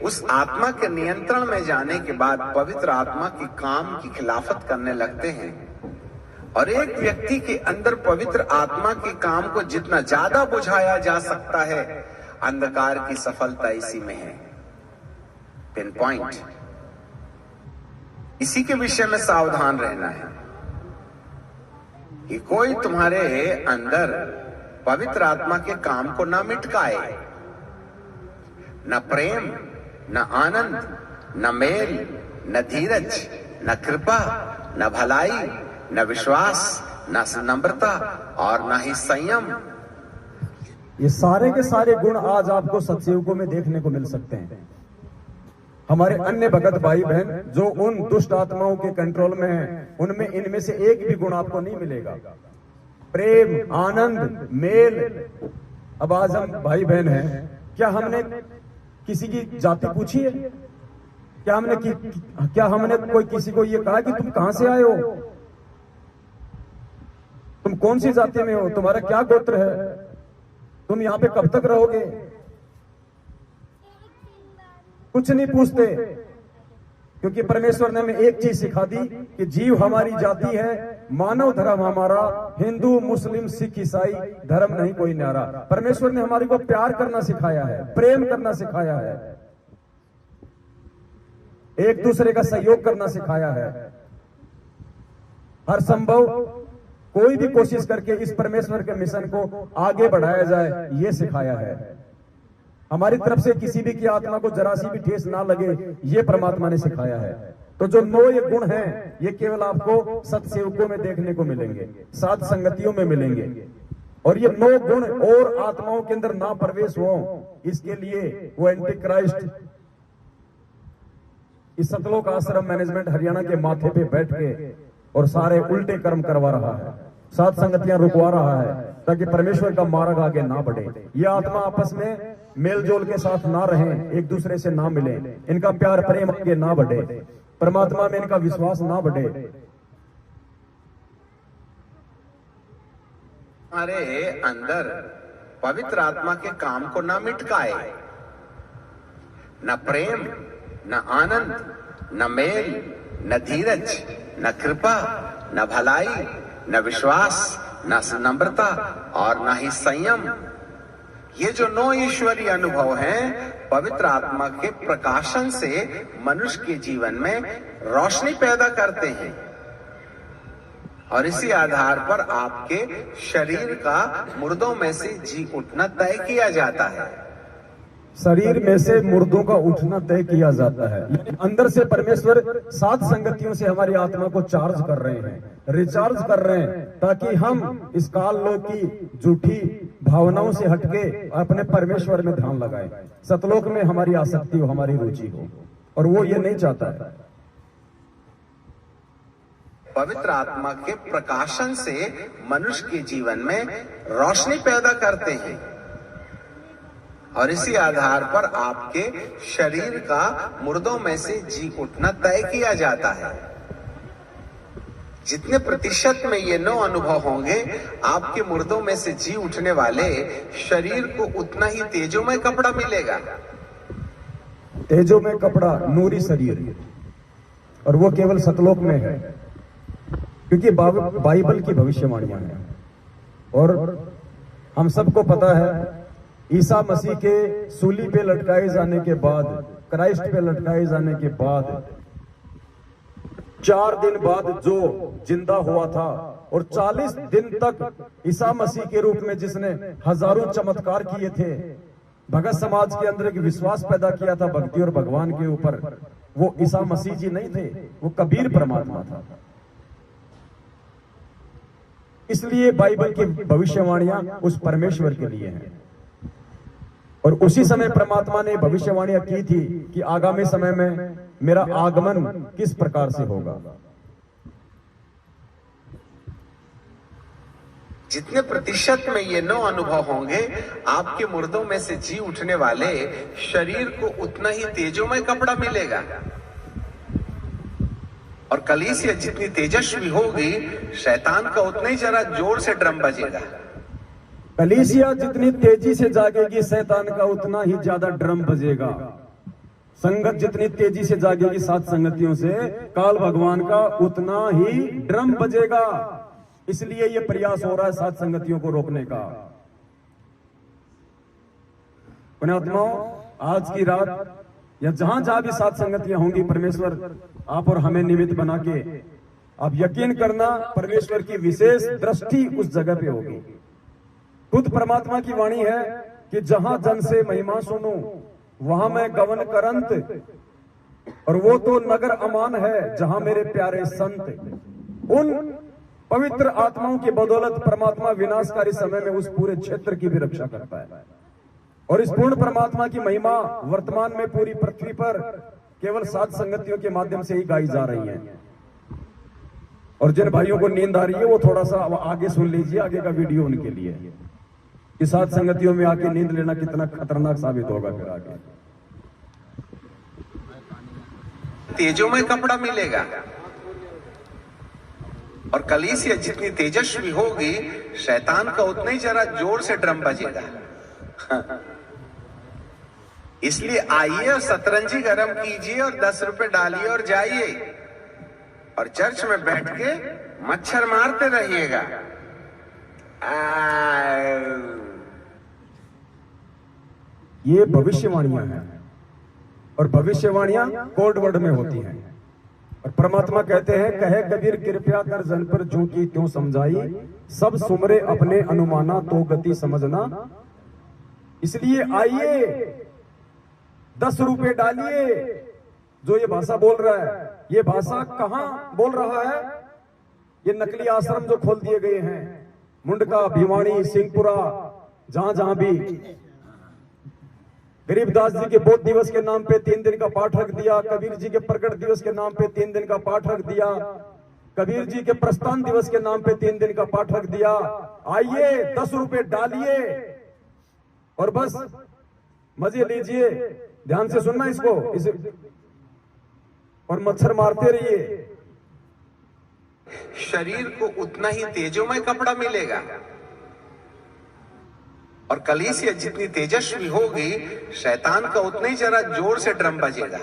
उस आत्मा के नियंत्रण में जाने के बाद पवित्र आत्मा के काम की खिलाफत करने लगते हैं। और एक व्यक्ति के अंदर पवित्र आत्मा के काम को जितना ज्यादा बुझाया जा सकता है, अंधकार की सफलता इसी में है। Pin point. इसी के विषय में सावधान रहना है कि कोई तुम्हारे अंदर पवित्र आत्मा के काम को ना मिटकाए, न प्रेम, न आनंद, न मेल, न धीरज, न कृपा, न भलाई, न विश्वास, न नम्रता और न ही संयम। ये सारे के सारे गुण आज आपको सत्सेवकों में देखने को मिल सकते हैं। हमारे अन्य भगत भाई बहन जो उन दुष्ट आत्माओं के कंट्रोल में हैं, उनमें इनमें से एक भी गुण आपको नहीं मिलेगा। प्रेम, आनंद, मेल। अब आज हम भाई बहन हैं, क्या हमने किसी की जाति पूछी है? क्या हमने कोई किसी को ये कहा कि तुम कहां से आए हो, तुम कौन सी जाति में हो, तुम्हारा क्या गोत्र है, तुम यहां पे कब तक रहोगे? कुछ नहीं पूछते, क्योंकि परमेश्वर ने हमें एक चीज सिखा दी कि जीव हमारी जाति है, मानव धर्म हमारा, हिंदू मुस्लिम सिख ईसाई धर्म नहीं कोई न्यारा। परमेश्वर ने हमारे को प्यार करना सिखाया है, प्रेम करना सिखाया है, एक दूसरे का सहयोग करना सिखाया है। हर संभव कोई भी कोशिश करके इस परमेश्वर के मिशन को आगे बढ़ाया जाए, ये सिखाया है। हमारी तरफ से किसी भी की आत्मा को जरा सी भी ठेस ना लगे, ये परमात्मा ने सिखाया है। तो जो 9 ये गुण हैं, ये केवल आपको सत्सेवकों में देखने को मिलेंगे, साध संगतियों में मिलेंगे। और ये 9 गुण और आत्माओं के अंदर ना प्रवेश हो, इसके लिए वो एंटी क्राइस्ट इस सतलोक आश्रम मैनेजमेंट हरियाणा के माथे पे बैठ के और सारे उल्टे कर्म करवा रहा है, साध संगतियां रुकवा रहा है, ताकि परमेश्वर का मार्ग आगे ना बढ़े। ये आत्मा आपस में मेल जोल के साथ ना रहें, एक दूसरे से ना मिले, इनका प्यार प्रेम आगे ना बढ़े, परमात्मा में इनका विश्वास ना बढ़े। हमारे अंदर पवित्र आत्मा के काम को ना मिटकाए, न प्रेम, न आनंद, न मेल, न धीरज, न कृपा, न भलाई, न विश्वास, न नम्रता और न ही संयम। ये जो 9 ईश्वरीय अनुभव हैं, पवित्र आत्मा के प्रकाशन से मनुष्य के जीवन में रोशनी पैदा करते हैं और इसी आधार पर आपके शरीर का मुर्दों में से जी उठना तय किया जाता है। शरीर में से मुर्दों का उठना तय किया जाता है। अंदर से परमेश्वर साध संगतियों से हमारी आत्मा को चार्ज कर रहे हैं, रिचार्ज कर रहे हैं, ताकि हम इस काल लोक की झूठी भावनाओं से हटके अपने परमेश्वर में ध्यान लगाएं, सतलोक में हमारी आसक्ति हो, हमारी रुचि हो, और वो ये नहीं चाहता है। पवित्र आत्मा के प्रकाशन से मनुष्य के जीवन में रोशनी पैदा करते हैं और इसी आधार पर आपके शरीर का मुर्दों में से जी उठना तय किया जाता है। जितने प्रतिशत में ये 9 अनुभव होंगे, आपके मुर्दों में से जी उठने वाले शरीर को उतना ही तेजोमय कपड़ा मिलेगा। तेजोमय कपड़ा, नूरी शरीर, और वो केवल सतलोक में है, क्योंकि बाइबल की भविष्यवाणियां हैं। और हम सबको पता है, ईसा मसीह के सूली पे लटकाए जाने के बाद, क्राइस्ट पे लटकाए जाने के बाद 4 दिन बाद जो जिंदा हुआ था, और 40 दिन तक ईसा मसीह के रूप में जिसने हजारों चमत्कार किए थे, भगत समाज के अंदर एक विश्वास पैदा किया था भक्ति और भगवान के ऊपर, वो ईसा मसीह जी नहीं थे, वो कबीर परमात्मा था। इसलिए बाइबल की भविष्यवाणियां उस परमेश्वर के लिए हैं। और उसी समय परमात्मा ने भविष्यवाणियां की थी कि आगामी समय में मेरा आगमन किस प्रकार से होगा। जितने प्रतिशत में ये 9 अनुभव होंगे, आपके मुर्दों में से जी उठने वाले शरीर को उतना ही तेजोमय कपड़ा मिलेगा और कलीसिया जितनी तेजस्वी होगी, शैतान का उतना ही जरा जोर से ड्रम बजेगा। कलीसिया जितनी तेजी से जागेगी, शैतान का उतना ही ज्यादा ड्रम बजेगा। संगत जितनी तेजी से जागेगी साथ संगतियों से, काल भगवान का उतना ही ड्रम बजेगा। इसलिए ये प्रयास हो रहा है साथ संगतियों को रोकने का। पुण्यात्माओं, आज की रात या जहां जहां भी साथ संगतियां होंगी, परमेश्वर आप और हमें निमित्त बना के, आप यकीन करना परमेश्वर की विशेष दृष्टि उस जगह पे होगी। खुद परमात्मा की वाणी है कि जहां जन से महिमा सुनूं वहां मैं गवन करंत, और वो तो नगर अमान है जहां मेरे प्यारे संत। उन पवित्र आत्माओं की बदौलत परमात्मा विनाशकारी समय में उस पूरे क्षेत्र की भी रक्षा करता है। और इस पूर्ण परमात्मा की महिमा वर्तमान में पूरी पृथ्वी पर केवल सात संगतियों के माध्यम से ही गाई जा रही है। और जिन भाइयों को नींद आ रही है वो थोड़ा सा आगे सुन लीजिए, आगे का वीडियो उनके लिए, कि सात संगतियों में आके नींद लेना कितना खतरनाक साबित होगा फिर आगे। तेजों में कपड़ा मिलेगा और कलीसिया जितनी तेजस्वी होगी, शैतान का उतना ही जरा जोर से ड्रम बजेगा। इसलिए आइए और सतरंजी गरम कीजिए और 10 रुपए डालिए और जाइए और चर्च में बैठ के मच्छर मारते रहिएगा। ये भविष्यवाणियां हैं और भविष्यवाणियां कोड वर्ड में होती हैं। और परमात्मा कहते हैं, कहे कबीर कृपया कर जन पर जो की त्यों समझाई, सब सुमरे अपने अनुमाना तो गति समझना। इसलिए आइए 10 रुपए डालिए जो ये भाषा बोल रहा है, ये भाषा कहां बोल रहा है? ये नकली आश्रम जो खोल दिए गए हैं, मुंडका, भिवानी, सिंहपुरा, जहां जहां भी गरीबदास जी के बोध दिवस के नाम पे 3 दिन का पाठ रख दिया, कबीर जी के प्रकट दिवस के नाम पे 3 दिन का पाठ रख दिया, कबीर जी के प्रस्थान दिवस के नाम पे 3 दिन का पाठ रख दिया। आइए 10 रुपए डालिए और बस मजे लीजिए। ध्यान से सुनना इसको, और मच्छर मारते रहिए। शरीर को उतना ही तेजोमय कपड़ा मिलेगा और कलीसिया जितनी तेजस्वी होगी, शैतान का उतना ही जरा जोर से ड्रम बजेगा।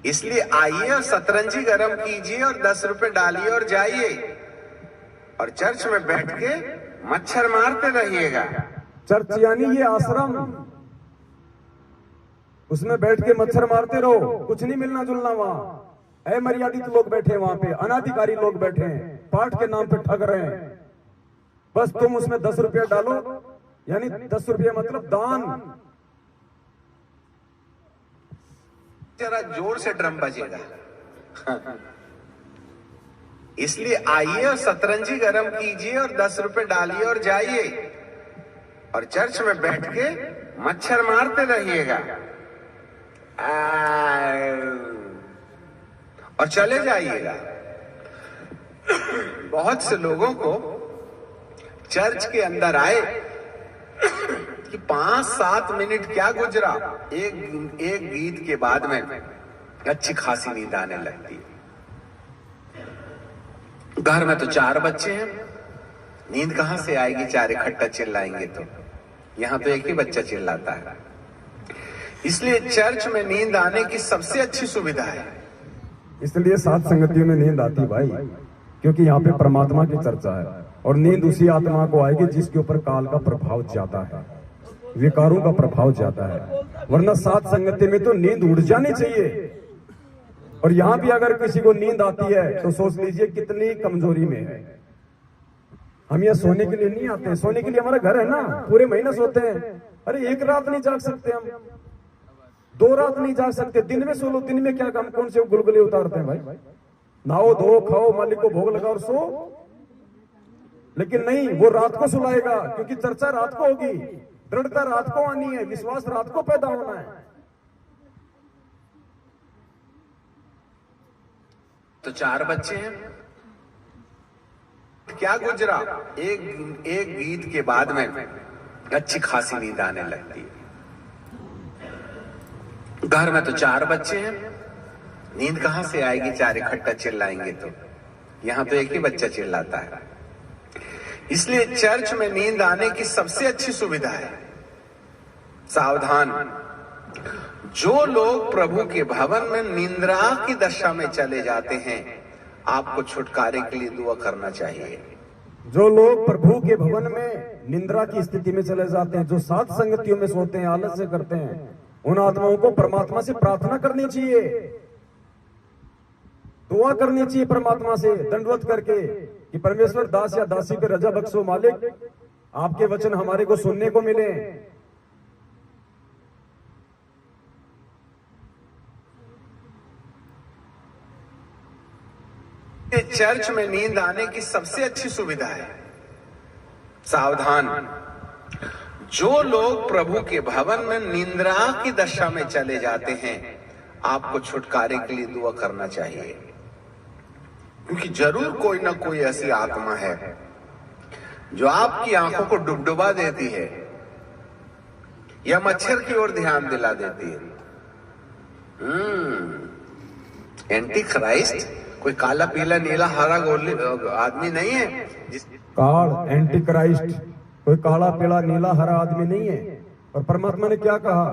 इसलिए आइए और सतरंजी गरम कीजिए और 10 रुपए डालिए और जाइए और चर्च में बैठ के मच्छर मारते रहिएगा। चर्च यानी ये आश्रम, उसमें बैठ के मच्छर मारते रहो, कुछ नहीं मिलना जुलना वहां। अमर्यादित लोग बैठे वहां पे, अनाधिकारी लोग बैठे हैं, पाठ के नाम पे ठग रहे हैं। बस तुम उसमें 10 रुपया डालो, यानी 10 रुपया मतलब दान। जरा जोर से ड्रम बजेगा। इसलिए आइए और सतरंजी गरम कीजिए और 10 रुपए डालिए और जाइए और चर्च में बैठ के मच्छर मारते रहिएगा और चले जाइएगा। बहुत से लोगों को चर्च के अंदर आए कि 5-7 मिनट क्या गुजरा, एक गीत के बाद में अच्छी खासी नींद आने लगती है। घर में तो 4 बच्चे हैं, नींद कहां से आएगी? 4 इकट्ठा चिल्लाएंगे तो। यहां तो एक ही बच्चा चिल्लाता है। इसलिए चर्च में नींद आने की सबसे अच्छी सुविधा है। इसलिए सात संगतियों में नींद आती भाई, क्योंकि यहाँ पे परमात्मा की चर्चा है और नींद उसी आत्मा को आएगी जिसके ऊपर काल का प्रभाव ज्यादा है, विकारों का प्रभाव ज्यादा है। वरना सात संगति में तो नींद उड़ जानी चाहिए। और यहाँ भी अगर किसी को नींद आती है तो सोच लीजिए कितनी कमजोरी में है। हम यहाँ सोने के लिए नहीं आते हैं, सोने के लिए हमारा घर है ना, पूरे महीने सोते हैं। अरे एक रात नहीं जाग सकते हम, 2 रात नहीं जाग सकते, दिन में सो लो। दिन में क्या काम, कौन से गुलगुले उतारते हैं भाई? नहाओ धो खाओ, मालिक को भोग लगाओ और सो। लेकिन नहीं, वो रात को सुलाएगा, क्योंकि चर्चा रात को होगी, दृढ़ता रात को आनी है, विश्वास रात को पैदा होना है। तो 4 बच्चे हैं, क्या गुजरा, एक गीत के बाद में अच्छी खासी नींद आने लगती है। घर में तो 4 बच्चे हैं, नींद कहां से आएगी? 4 इकट्ठा चिल्लाएंगे तो। यहां तो एक ही बच्चा चिल्लाता है। इसलिए चर्च में नींद आने की सबसे अच्छी सुविधा है। सावधान, जो लोग प्रभु के भवन में निंद्रा की दशा में चले जाते हैं, आपको छुटकारे के लिए दुआ करना चाहिए। जो लोग प्रभु के भवन में निंद्रा की स्थिति में चले जाते हैं, जो सात संगतियों में सोते हैं, आलस से करते हैं, उन आत्माओं को परमात्मा से प्रार्थना करनी चाहिए, दुआ करनी चाहिए परमात्मा से दंडवत करके कि परमेश्वर दास या दासी पे रजा बख्शो मालिक, आपके वचन हमारे को सुनने को मिले। चर्च में नींद आने की सबसे अच्छी सुविधा है। सावधान, जो लोग प्रभु के भवन में निंद्रा की दशा में चले जाते हैं, आपको छुटकारे के लिए दुआ करना चाहिए। क्योंकि जरूर कोई ना कोई ऐसी आत्मा है जो आपकी आंखों को डुबडुबा देती है या मच्छर की ओर ध्यान दिला देती है। एंटी क्राइस्ट कोई काला पीला नीला हरा गोली आदमी नहीं है। काल एंटी क्राइस्ट कोई काला पीला नीला हरा आदमी नहीं है। और परमात्मा ने क्या कहा?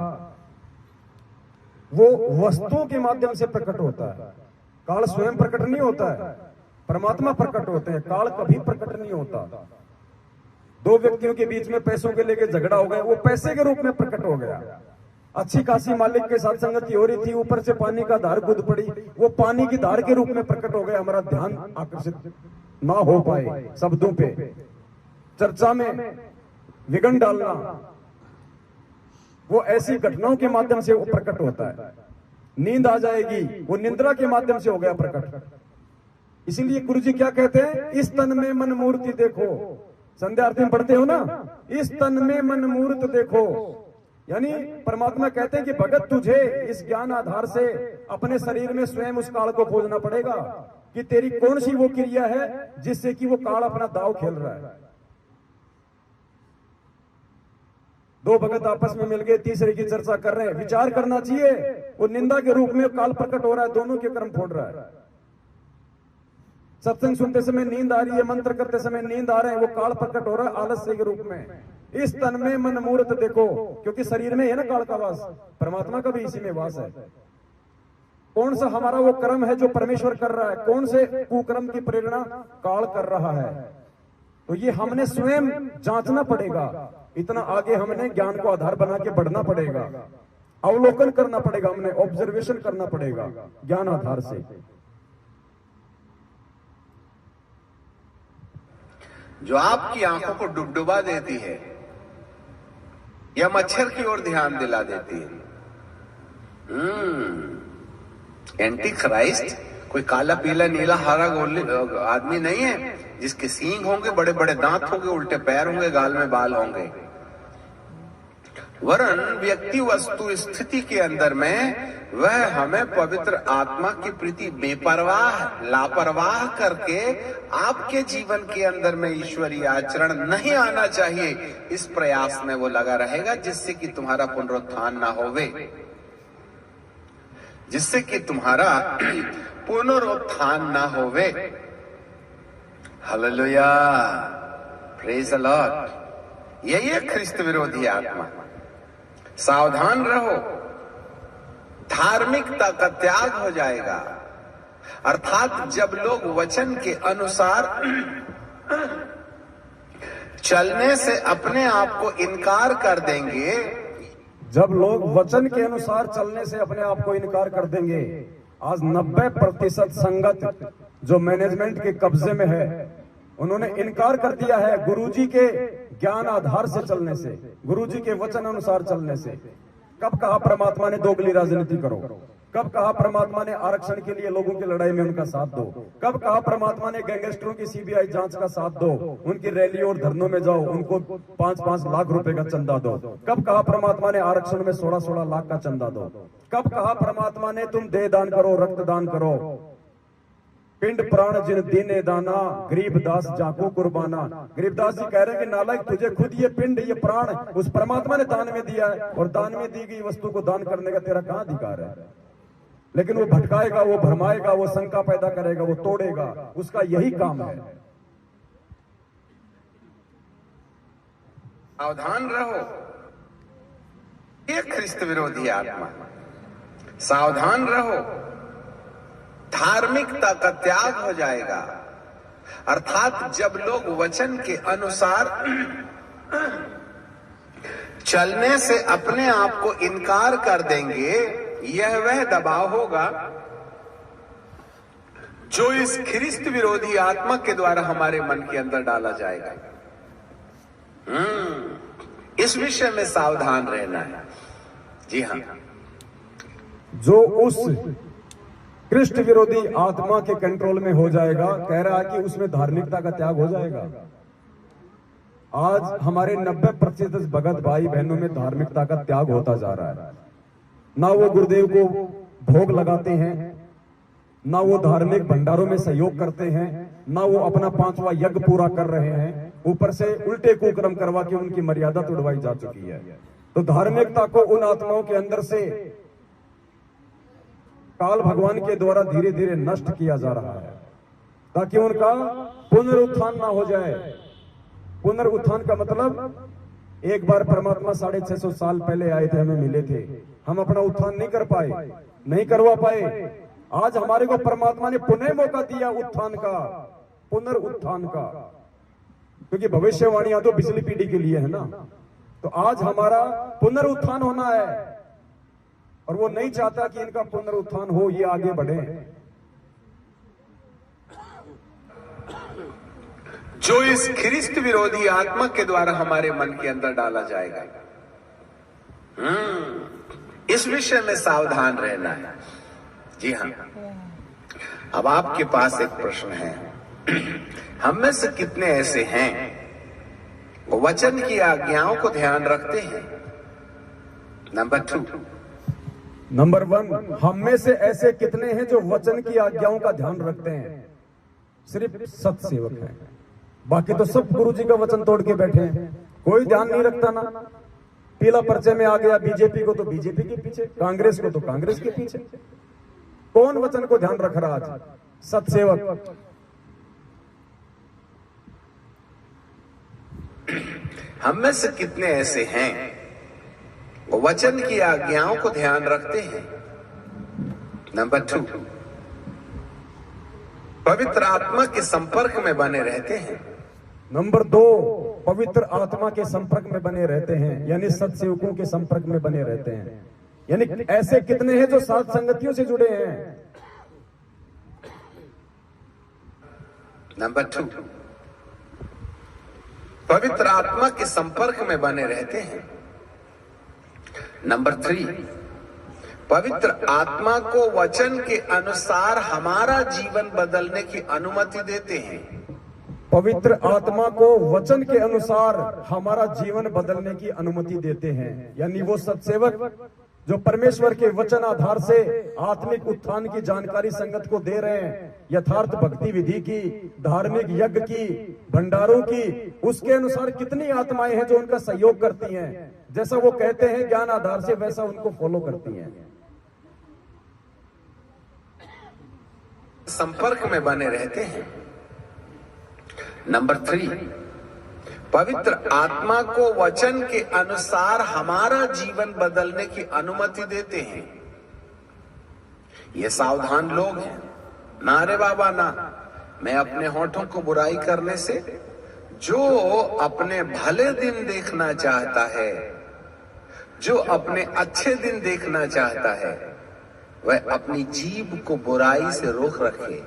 वो वस्तुओं के माध्यम से प्रकट होता है। काल स्वयं प्रकट नहीं होता है, परमात्मा प्रकट होते हैं। काल कभी प्रकट नहीं होता। 2 व्यक्तियों के बीच में पैसों के लेके झगड़ा हो गया, वो पैसे के रूप में प्रकट हो गया। अच्छी खासी मालिक के साथ संगति हो रही थी, ऊपर से पानी का धार कूद पड़ी, वो पानी की धार के रूप में प्रकट हो गया। हमारा ध्यान आकर्षित ना हो पाए शब्दों पे, चर्चा में विघन डालना, वो ऐसी घटनाओं के माध्यम से वो प्रकट होता है। नींद आ जाएगी, वो निद्रा के माध्यम से हो गया प्रकट। इसीलिए गुरु जी क्या कहते हैं, इस तन में मन मूर्ति देखो। संध्या आरती में पढ़ते हो ना, इस तन में मन मूर्त देखो। यानी परमात्मा कहते हैं कि भगत तुझे इस ज्ञान आधार से अपने शरीर में स्वयं उस काल को खोजना पड़ेगा कि तेरी कौन सी वो क्रिया है जिससे कि वो काल अपना दाव खेल रहा है। दो भगत आपस में मिल गए, तीसरे की चर्चा कर रहे हैं, विचार करना चाहिए। वो निंदा के रूप में काल प्रकट हो रहा है, दोनों के कर्म फोड़ रहा है। सत्संग सुनते समय नींद आ रही है, मंत्र करते समय नींद आ रहे हैं, वो काल प्रकट हो रहा है आलस्य के रूप में। इस तन में मन मूर्त देखो, क्योंकि शरीर में है ना काल का वास, परमात्मा का भी इसी में वास है। कौन सा हमारा वो कर्म है जो परमेश्वर कर रहा है, कौन से कुकर्म की प्रेरणा काल कर रहा है, तो ये हमने स्वयं जांचना पड़ेगा। इतना आगे हमने ज्ञान को आधार बना के बढ़ना पड़ेगा, अवलोकन करना पड़ेगा, हमने ऑब्जर्वेशन करना पड़ेगा ज्ञान आधार से। जो आपकी आंखों को डुबडुबा देती है या मच्छर की ओर ध्यान दिला देती है। एंटी क्राइस्ट कोई काला पीला नीला हरा आदमी नहीं है जिसके सींग होंगे, बड़े बड़े दांत होंगे, उल्टे पैर होंगे, गाल में बाल होंगे। वरन व्यक्ति वस्तु स्थिति के अंदर में वह हमें पवित्र आत्मा की प्रति बेपरवाह लापरवाह करके आपके जीवन के अंदर में ईश्वरीय आचरण नहीं आना चाहिए, इस प्रयास में वो लगा रहेगा, जिससे कि तुम्हारा पुनरुत्थान ना होवे, जिससे कि तुम्हारा पुनरुत्थान ना होवे। Hallelujah, praise the Lord. यही है ख्रिस्त विरोधी आत्मा। सावधान रहो, धार्मिकता का त्याग हो जाएगा। अर्थात जब लोग वचन के अनुसार चलने से अपने आप को इनकार कर देंगे, जब लोग वचन के अनुसार चलने से अपने आप को इनकार कर देंगे। आज 90% संगत जो मैनेजमेंट के कब्जे में है, उन्होंने इनकार कर दिया है गुरुजी के ज्ञान आधार से चलने से, गुरुजी के वचन अनुसार चलने से। कब कहा परमात्मा ने दोगली राजनीति करो, कब कहा परमात्मा ने आरक्षण के लिए लोगों की लड़ाई में उनका साथ दो, कब कहा परमात्मा ने गैंगस्टरों की सीबीआई जांच का साथ दो, उनकी रैली और धरनों में जाओ, उनको 5-5 लाख रुपए का चंदा दो। कब कहा परमात्मा ने आरक्षण में 16-16 लाख का चंदा दो। कब कहा परमात्मा ने तुम देह दान करो, रक्त दान करो, पिंड प्राण जिन दीने दाना, गरीबदास जाको कुर्बाना। गरीबदास जी कह रहे हैं कि नालायक, तुझे खुद ये पिंड ये प्राण उस परमात्मा ने दान में दिया है, और दान में दी गई वस्तु को दान करने का तेरा कहां अधिकार है। लेकिन वो भटकाएगा, वो भरमाएगा, वो शंका पैदा करेगा, वो तोड़ेगा, उसका यही काम है। सावधान रहो, ये ख्रिस्त विरोधी आत्मा। सावधान रहो, धार्मिकता का त्याग हो जाएगा। अर्थात जब लोग वचन के अनुसार चलने से अपने आप को इनकार कर देंगे, यह वह दबाव होगा जो इस ख्रिस्त विरोधी आत्मा के द्वारा हमारे मन के अंदर डाला जाएगा। इस विषय में सावधान रहना है। जी हाँ, जो उस कृष्ण विरोधी आत्मा के कंट्रोल में हो जाएगा, कह रहा है कि उसमें धार्मिकता का त्याग हो जाएगा। आज हमारे 90% भगत भाई बहनों में धार्मिकता का त्याग होता जा रहा है। ना वो गुरुदेव को भोग लगाते हैं, ना वो धार्मिक भंडारों में सहयोग करते हैं, ना वो अपना 5वां यज्ञ पूरा कर रहे हैं, ऊपर से उल्टे कुकर्म करवा के उनकी मर्यादा तोड़वाई जा चुकी है। तो धार्मिकता को उन आत्माओं के अंदर से काल भगवान के द्वारा धीरे धीरे नष्ट किया जा रहा है, ताकि उनका पुनरुत्थान ना हो जाए। पुनरुत्थान का मतलब, एक बार परमात्मा 650 साल पहले आए थे, हमें मिले थे, हम अपना उत्थान नहीं कर पाए, नहीं करवा पाए। आज हमारे को परमात्मा ने पुनः मौका दिया उत्थान का, पुनरुत्थान का, क्योंकि भविष्यवाणियां तो पिछली पीढ़ी के लिए है ना। तो आज हमारा पुनरुत्थान होना है, और वो नहीं चाहता कि इनका पुनरुत्थान हो, ये आगे बढ़े। जो इस ख्रिस्त विरोधी आत्मा के द्वारा हमारे मन के अंदर डाला जाएगा। इस विषय में सावधान रहना है। जी हाँ, अब आपके पास एक प्रश्न है, हम में से कितने ऐसे हैं वो वचन की आज्ञाओं को ध्यान रखते हैं? नंबर 2, नंबर 1, हम में से ऐसे कितने हैं जो वचन की आज्ञाओं का ध्यान रखते हैं? सिर्फ सत्सेवक हैं, बाकी तो सब गुरु जी का वचन तोड़ के बैठे हैं, कोई ध्यान नहीं रखता ना। पीला पर्चे में आ गया, बीजेपी को तो बीजेपी के पीछे, कांग्रेस को तो कांग्रेस के पीछे। कौन वचन को ध्यान रख रहा आज? सत्सेवक। हम में से कितने ऐसे हैं वो वचन की आज्ञाओं को ध्यान रखते हैं? नंबर 2, पवित्र आत्मा के संपर्क में बने रहते हैं। नंबर 2, पवित्र आत्मा के संपर्क में बने रहते हैं, यानी सत्सेवकों के संपर्क में बने रहते हैं। यानी ऐसे कितने हैं जो साथ संगतियों से जुड़े हैं? नंबर 2, पवित्र आत्मा के संपर्क में बने रहते हैं। नंबर 3, पवित्र आत्मा को वचन के अनुसार हमारा जीवन बदलने की अनुमति देते हैं। पवित्र आत्मा को वचन के अनुसार हमारा जीवन बदलने की अनुमति देते हैं, यानी वो सत्सेवक जो परमेश्वर के वचन आधार से आत्मिक उत्थान की जानकारी संगत को दे रहे हैं, यथार्थ भक्ति विधि की, धार्मिक यज्ञ की, भंडारों की, उसके अनुसार कितनी आत्माएं हैं जो उनका सहयोग करती हैं, जैसा वो कहते हैं ज्ञान आधार से वैसा उनको फॉलो करती हैं। संपर्क में बने रहते हैं। नंबर 3, पवित्र आत्मा को वचन के अनुसार हमारा जीवन बदलने की अनुमति देते हैं। ये सावधान लोग हैं। ना रे बाबा ना, मैं अपने होठों को बुराई करने से, जो अपने भले दिन देखना चाहता है, जो अपने अच्छे दिन देखना चाहता है, वह अपनी जीभ को बुराई से रोक रखे।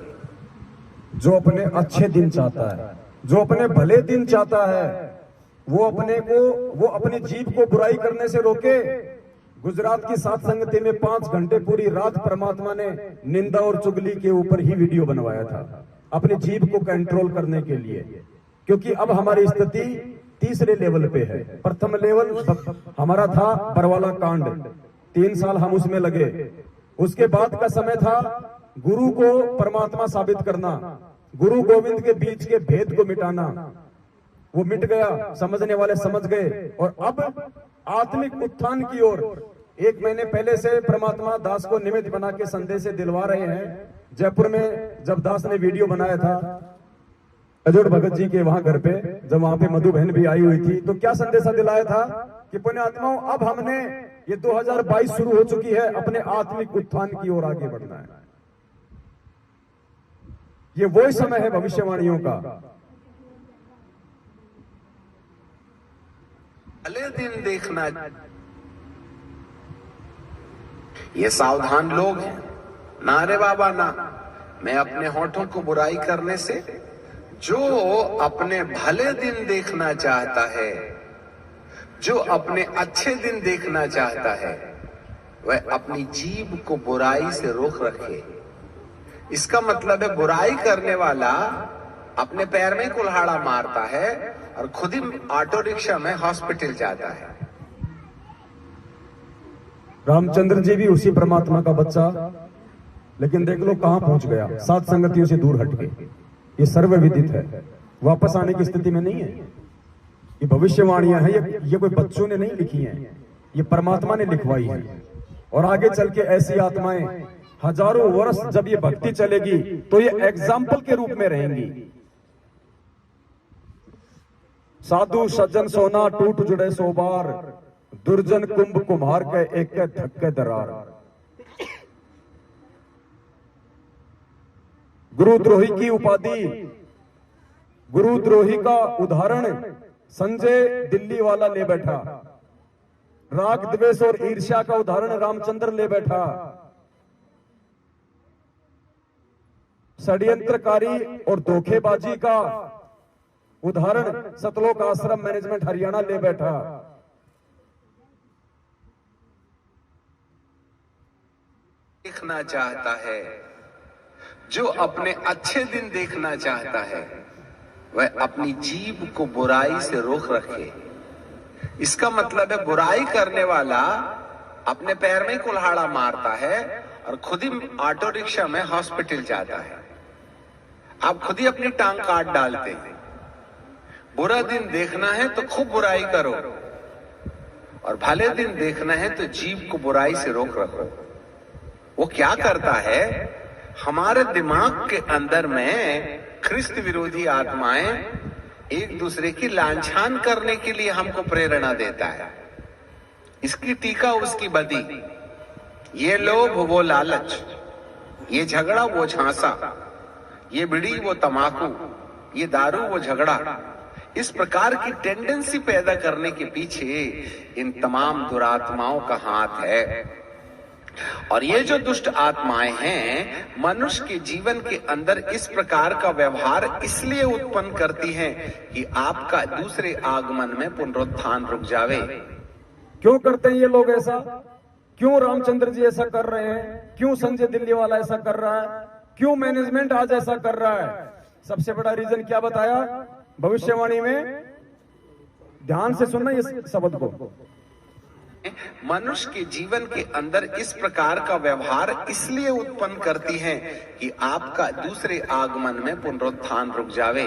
जो अपने अच्छे दिन चाहता है, जो अपने भले दिन चाहता है, वो अपनी जीभ को बुराई करने से रोके। गुजरात की सात संगति में 5 घंटे पूरी रात परमात्मा ने निंदा और चुगली के ऊपर ही वीडियो बनवाया था, अपनी जीभ को कंट्रोल करने के लिए। क्योंकि अब हमारी स्थिति तीसरे लेवल पे है। प्रथम लेवल हमारा था बरवाला कांड, 3 साल हम उसमें लगे। उसके बाद का समय था गुरु को परमात्मा साबित करना, गुरु गोविंद के बीच के भेद को मिटाना। वो मिट गया, समझने वाले समझ गए। और अब आत्मिक उत्थान की ओर 1 महीने पहले से परमात्मा दास को निमित्त बना के संदेश दिलवा रहे हैं। जयपुर में जब दास ने वीडियो बनाया था अजोड़ भगत जी के वहां घर पे, जब वहां पे मधु बहन भी आई हुई थी, तो क्या संदेशा दिलाया था कि पुण्य आत्माओं, अब हमने ये 2022 शुरू हो चुकी है, अपने आत्मिक उत्थान की ओर आगे बढ़ना है। ये वही समय है भविष्यवाणियों का। भले दिन देखना, ये सावधान लोग हैं। ना रे बाबा ना, मैं अपने होठों को बुराई करने से, जो अपने भले दिन देखना चाहता है, जो अपने अच्छे दिन देखना चाहता है, वह अपनी जीभ को बुराई से रोक रखे। इसका मतलब है बुराई करने वाला अपने पैर में कुल्हाड़ा मारता है और खुद ही ऑटो रिक्शा में हॉस्पिटल जाता है। रामचंद्र जी भी उसी परमात्मा का बच्चा, लेकिन देख लो कहां पहुंच गया, सात संगतियों से दूर हट के। ये सर्वविदित है, वापस आने की स्थिति में नहीं है। ये भविष्यवाणियां हैं, ये कोई बच्चों ने नहीं लिखी हैं, ये परमात्मा ने लिखवाई है। और आगे चल के ऐसी आत्माएं हजारों वर्ष जब ये भक्ति चलेगी तो ये एग्जाम्पल के रूप में रहेंगी। साधु सज्जन सोना टूट जुड़े सो बार, दुर्जन कुंभ कुम्हार के एक धक्के दरार। गुरुद्रोही की उपाधि, गुरुद्रोही का उदाहरण संजय दिल्ली वाला ले बैठा। राग द्वेष और ईर्ष्या का उदाहरण रामचंद्र ले बैठा। षड्यंत्रकारी और धोखेबाजी का उदाहरण सतलोक आश्रम मैनेजमेंट हरियाणा ले बैठा। देखना चाहता है, जो अपने अच्छे दिन देखना चाहता है, वह अपनी जीभ को बुराई से रोक रखे। इसका मतलब है बुराई करने वाला अपने पैर में कुल्हाड़ा मारता है और खुद ही ऑटो रिक्शा में हॉस्पिटल जाता है। आप खुद ही अपनी टांग काट डालते हैं। बुरा दिन देखना है तो खूब बुराई करो, और भले दिन देखना है तो जीभ को बुराई से रोक रखो। वो क्या करता है, हमारे दिमाग के अंदर में ख्रिस्त विरोधी आत्माएं एक दूसरे की लांछन करने के लिए हमको प्रेरणा देता है। इसकी टीका उसकी बदी, ये लोभ वो लालच, ये झगड़ा वो झांसा, ये बीड़ी वो तमाकू, ये दारू वो झगड़ा। इस प्रकार की टेंडेंसी पैदा करने के पीछे इन तमाम दुरात्माओं का हाथ है। और ये जो दुष्ट आत्माएं हैं, मनुष्य के जीवन के अंदर इस प्रकार का व्यवहार इसलिए उत्पन्न करती हैं कि आपका दूसरे आगमन में पुनरुत्थान रुक जावे। क्यों करते हैं ये लोग ऐसा? क्यों रामचंद्र जी ऐसा कर रहे हैं? क्यों संजय दिल्ली वाला ऐसा कर रहा है? क्यों मैनेजमेंट आज ऐसा कर रहा है? सबसे बड़ा रीजन क्या बताया भविष्यवाणी में? ध्यान से सुनना इस शब्द को। मनुष्य के जीवन के अंदर इस प्रकार का व्यवहार इसलिए उत्पन्न करती हैं कि आपका दूसरे आगमन में पुनरुत्थान रुक जावे।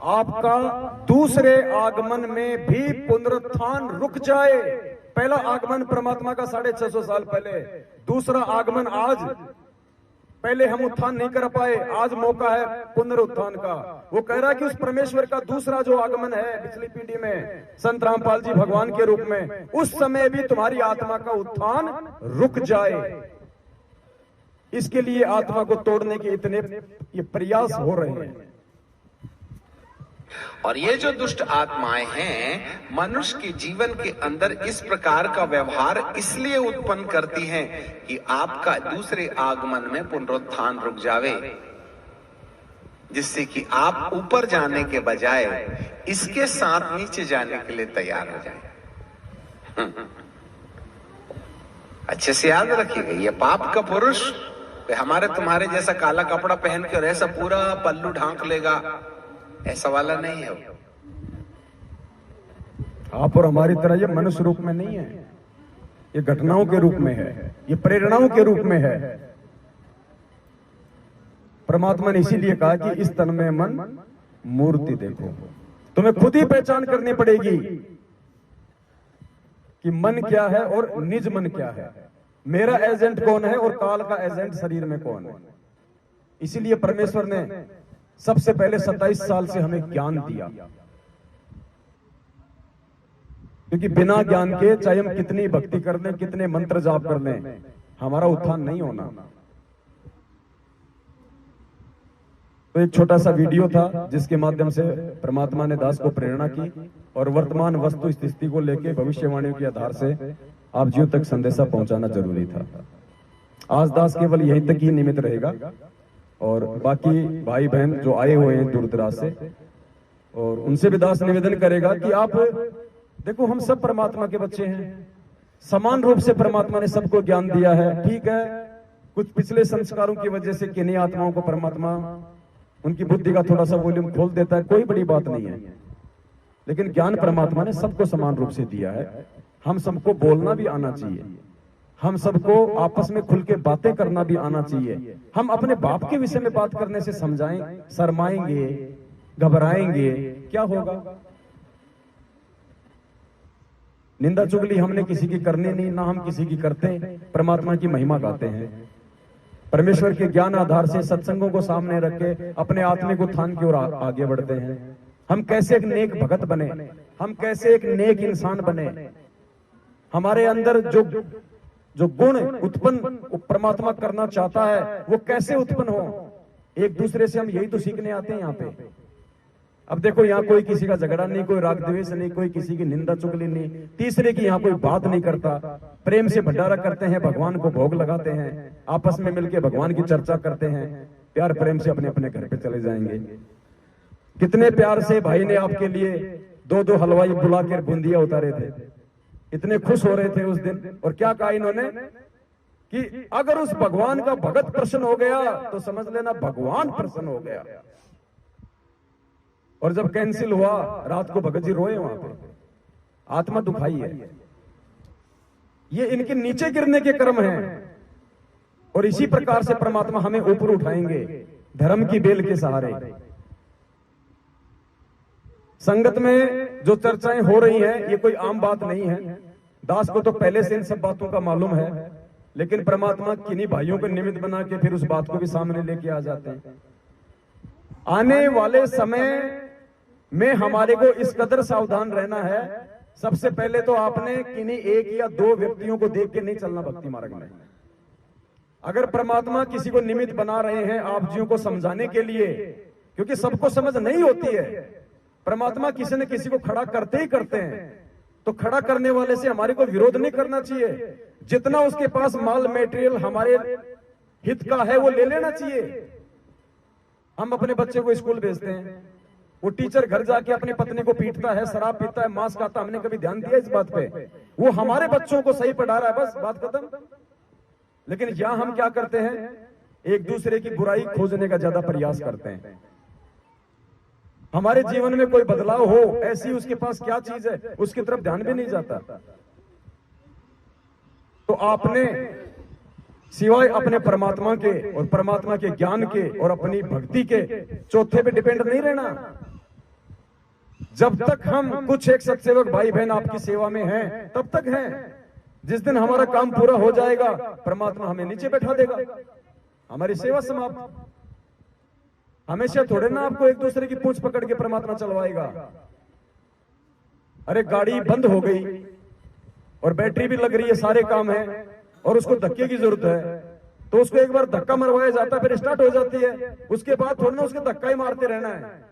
आपका दूसरे आगमन में भी पुनरुत्थान रुक जाए। पहला आगमन परमात्मा का 650 साल पहले, दूसरा आगमन आज। पहले हम उत्थान नहीं कर पाए, आज मौका है पुनरुत्थान का। वो कह रहा है कि उस परमेश्वर का दूसरा जो आगमन है पिछली पीढ़ी में संत रामपाल जी भगवान के रूप में, उस समय भी तुम्हारी आत्मा का उत्थान रुक जाए। इसके लिए आत्मा को तोड़ने के इतने ये प्रयास हो रहे हैं। और ये जो दुष्ट आत्माएं हैं, मनुष्य के जीवन के अंदर इस प्रकार का व्यवहार इसलिए उत्पन्न करती हैं कि आपका दूसरे आगमन में पुनरुत्थान रुक जावे, जिससे कि आप ऊपर जाने के बजाय इसके साथ नीचे जाने के लिए तैयार हो जाए। अच्छे से याद रखिएगा, ये पाप का पुरुष हमारे तुम्हारे जैसा काला कपड़ा पहन कर ऐसा पूरा पल्लू ढांक लेगा, ऐसा वाला नहीं है। आप और हमारी तरह ये मनुष्य रूप में नहीं है, ये घटनाओं के रूप में है, ये प्रेरणाओं के रूप में है। परमात्मा ने इसीलिए कहा कि इस तन में मन मूर्ति देखो। तुम्हें खुद ही पहचान करनी पड़ेगी कि मन क्या है और निज मन क्या है, मेरा एजेंट कौन है और काल का एजेंट शरीर में कौन है। इसीलिए परमेश्वर ने सबसे पहले 27 साल से हमें ज्ञान दिया, क्योंकि बिना ज्ञान के चाहे हम कितनी भक्ति कर लें, कितने मंत्र जाप कर लें, हमारा उत्थान नहीं होना। तो एक छोटा सा वीडियो था जिसके माध्यम से परमात्मा ने दास को प्रेरणा की और वर्तमान वस्तु स्थिति को लेकर भविष्यवाणियों के आधार से आप जीव तक संदेशा पहुंचाना जरूरी था। आज दास केवल यहीं तक ही निमित्त रहेगा और बाकी भाई बहन जो आए हुए हैं दूर दराज से, और उनसे भी दास निवेदन करेगा कि आप देखो, हम सब परमात्मा के बच्चे हैं, समान रूप से परमात्मा ने सबको ज्ञान दिया है। ठीक है, कुछ पिछले संस्कारों की वजह से किन्हीं आत्माओं को परमात्मा उनकी बुद्धि का थोड़ा सा वॉल्यूम खोल देता है, कोई बड़ी बात नहीं है, लेकिन ज्ञान परमात्मा ने सबको समान रूप से दिया है। हम सबको बोलना भी आना चाहिए, हम सबको आपस में खुल के बातें करना भी आना चाहिए। हम अपने बाप के विषय में बात करने से समझाएं, शर्माएंगे, घबराएंगे, क्या होगा? निंदा चुगली हमने किसी की करनी नहीं, ना हम किसी की करते, परमात्मा की महिमा गाते हैं। परमेश्वर के ज्ञान आधार से सत्संगों को सामने रख के अपने आत्मिक उत्थान की ओर आगे बढ़ते हैं। हम कैसे एक नेक भगत बने, हम कैसे एक नेक इंसान बने, हमारे अंदर जो गुण उत्पन्न परमात्मा करना चाहता है वो कैसे उत्पन्न हो। एक दूसरे से हम यही तो सीखने आते हैं यहाँ पे। अब देखो, यहाँ कोई किसी का झगड़ा नहीं, कोई राग द्वेष नहीं, कोई किसी की निंदा चुगली नहीं, तीसरे की यहाँ कोई बात नहीं करता। प्रेम से भंडारा करते हैं, भगवान को भोग लगाते हैं, आपस में मिलकर भगवान की चर्चा करते हैं, प्यार प्रेम से अपने अपने घर पे चले जाएंगे। कितने प्यार से भाई ने आपके लिए 2-2 हलवाई बुला कर बूंदिया उतारे थे, इतने खुश हो रहे थे उस दिन। और क्या कहा इन्होंने? कि अगर उस भगवान का भगत प्रसन्न हो गया तो समझ लेना भगवान प्रसन्न हो गया। और जब कैंसिल हुआ, रात को भगत जी रोए वहां पे, आत्मा दुखाई है। ये इनके नीचे गिरने के कर्म हैं। और इसी प्रकार से परमात्मा हमें ऊपर उठाएंगे धर्म की बेल के सहारे। संगत में जो चर्चाएं हो रही हैं, ये कोई आम बात नहीं है। दास को तो पहले से इन सब बातों का मालूम है, लेकिन परमात्मा किन्हीं भाइयों को निमित्त बना के फिर उस बात को भी सामने लेके आ जाते हैं। आने वाले समय में हमारे को इस कदर सावधान रहना है। सबसे पहले तो आपने किन्हीं एक या दो व्यक्तियों को देख के नहीं चलना भक्ति मार्ग में। अगर परमात्मा किसी को निमित्त बना रहे हैं आप जियों को समझाने के लिए, क्योंकि सबको समझ नहीं होती है, परमात्मा किसी न किसी को खड़ा करते ही करते हैं, तो खड़ा करने वाले से हमारे को विरोध नहीं करना चाहिए। जितना उसके पास माल मटेरियल हमारे हित का है वो ले लेना चाहिए। हम अपने बच्चे को स्कूल भेजते हैं, वो टीचर घर जाके अपनी पत्नी को पीटता है, शराब पीता है, मांस खाता, हमने कभी ध्यान दिया इस बात पे? वो हमारे बच्चों को सही पढ़ा रहा है, बस बात खत्म। लेकिन यहां हम क्या करते हैं, एक दूसरे की बुराई खोजने का ज्यादा प्रयास करते हैं। हमारे जीवन में कोई बदलाव हो, ऐसी उसके पास क्या चीज है, उसकी तरफ ध्यान भी नहीं जाता। तो आपने सिवाय अपने परमात्मा के और परमात्मा के ज्ञान के और अपनी भक्ति के चौथे पे डिपेंड नहीं रहना। जब तक हम कुछ एक सत्सेवक भाई बहन आपकी सेवा में हैं, तब तक हैं। जिस दिन हमारा काम पूरा हो जाएगा, परमात्मा हमें नीचे बैठा देगा, हमारी सेवा समाप्त। हमेशा थोड़े ना आपको एक दूसरे की पूंछ पकड़ के परमात्मा चलवाएगा। अरे गाड़ी बंद हो गई और बैटरी भी लग रही है, सारे काम है और उसको धक्के की जरूरत है, तो उसको एक बार धक्का मरवाया जाता है, फिर स्टार्ट हो जाती है। उसके बाद थोड़ा ना उसके धक्का ही मारते रहना है।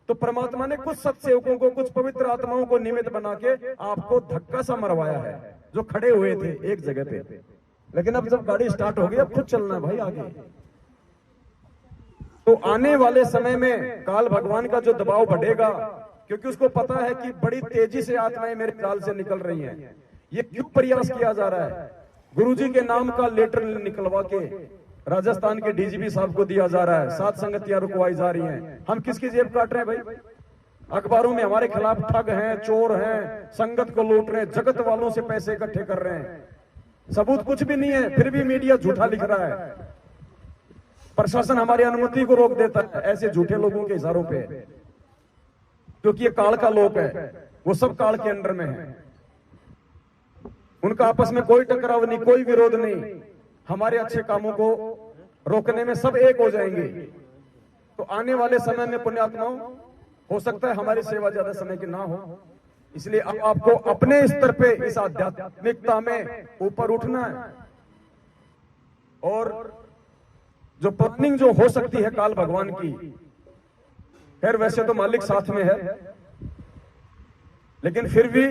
तो परमात्मा ने कुछ सत्सेवकों को, कुछ पवित्र आत्माओं को निमित्त बना के आपको धक्का सा मरवाया है, जो खड़े हुए थे एक जगह पे। लेकिन अब जब गाड़ी स्टार्ट हो गई, अब खुद चलना है भाई आगे। तो आने वाले समय में काल भगवान का जो दबाव बढ़ेगा, क्योंकि उसको पता है कि बड़ी तेजी से आत्माएं मेरे काल से निकल रही हैं। ये क्यों प्रयास किया जा रहा है? गुरुजी के नाम का लेटर निकलवा के राजस्थान के डीजीपी साहब को दिया जा रहा है, 7 संगतियां रुकवाई जा रही हैं। हम किसकी जेब काट रहे हैं भाई? अखबारों में हमारे खिलाफ ठग हैं, चोर हैं, संगत को लूट रहे हैं, जगत वालों से पैसे इकट्ठे कर रहे हैं। सबूत कुछ भी नहीं है, फिर भी मीडिया झूठा लिख रहा है। प्रशासन हमारी अनुमति को रोक देता है ऐसे झूठे लोगों के इशारों पे, क्योंकि ये काल का लोक है, वो सब काल के अंडर में है। उनका आपस में कोई टकराव नहीं, कोई विरोध नहीं। हमारे अच्छे कामों को रोकने में सब एक हो जाएंगे। तो आने वाले समय में पुण्यात्माओं, हो सकता है हमारी सेवा ज्यादा समय की ना हो, इसलिए अब आपको अपने स्तर पे इस आध्यात्मिकता में ऊपर उठना है। और जो प्लानिंग जो हो सकती है काल भगवान की, खैर वैसे तो मालिक साथ में है, लेकिन फिर भी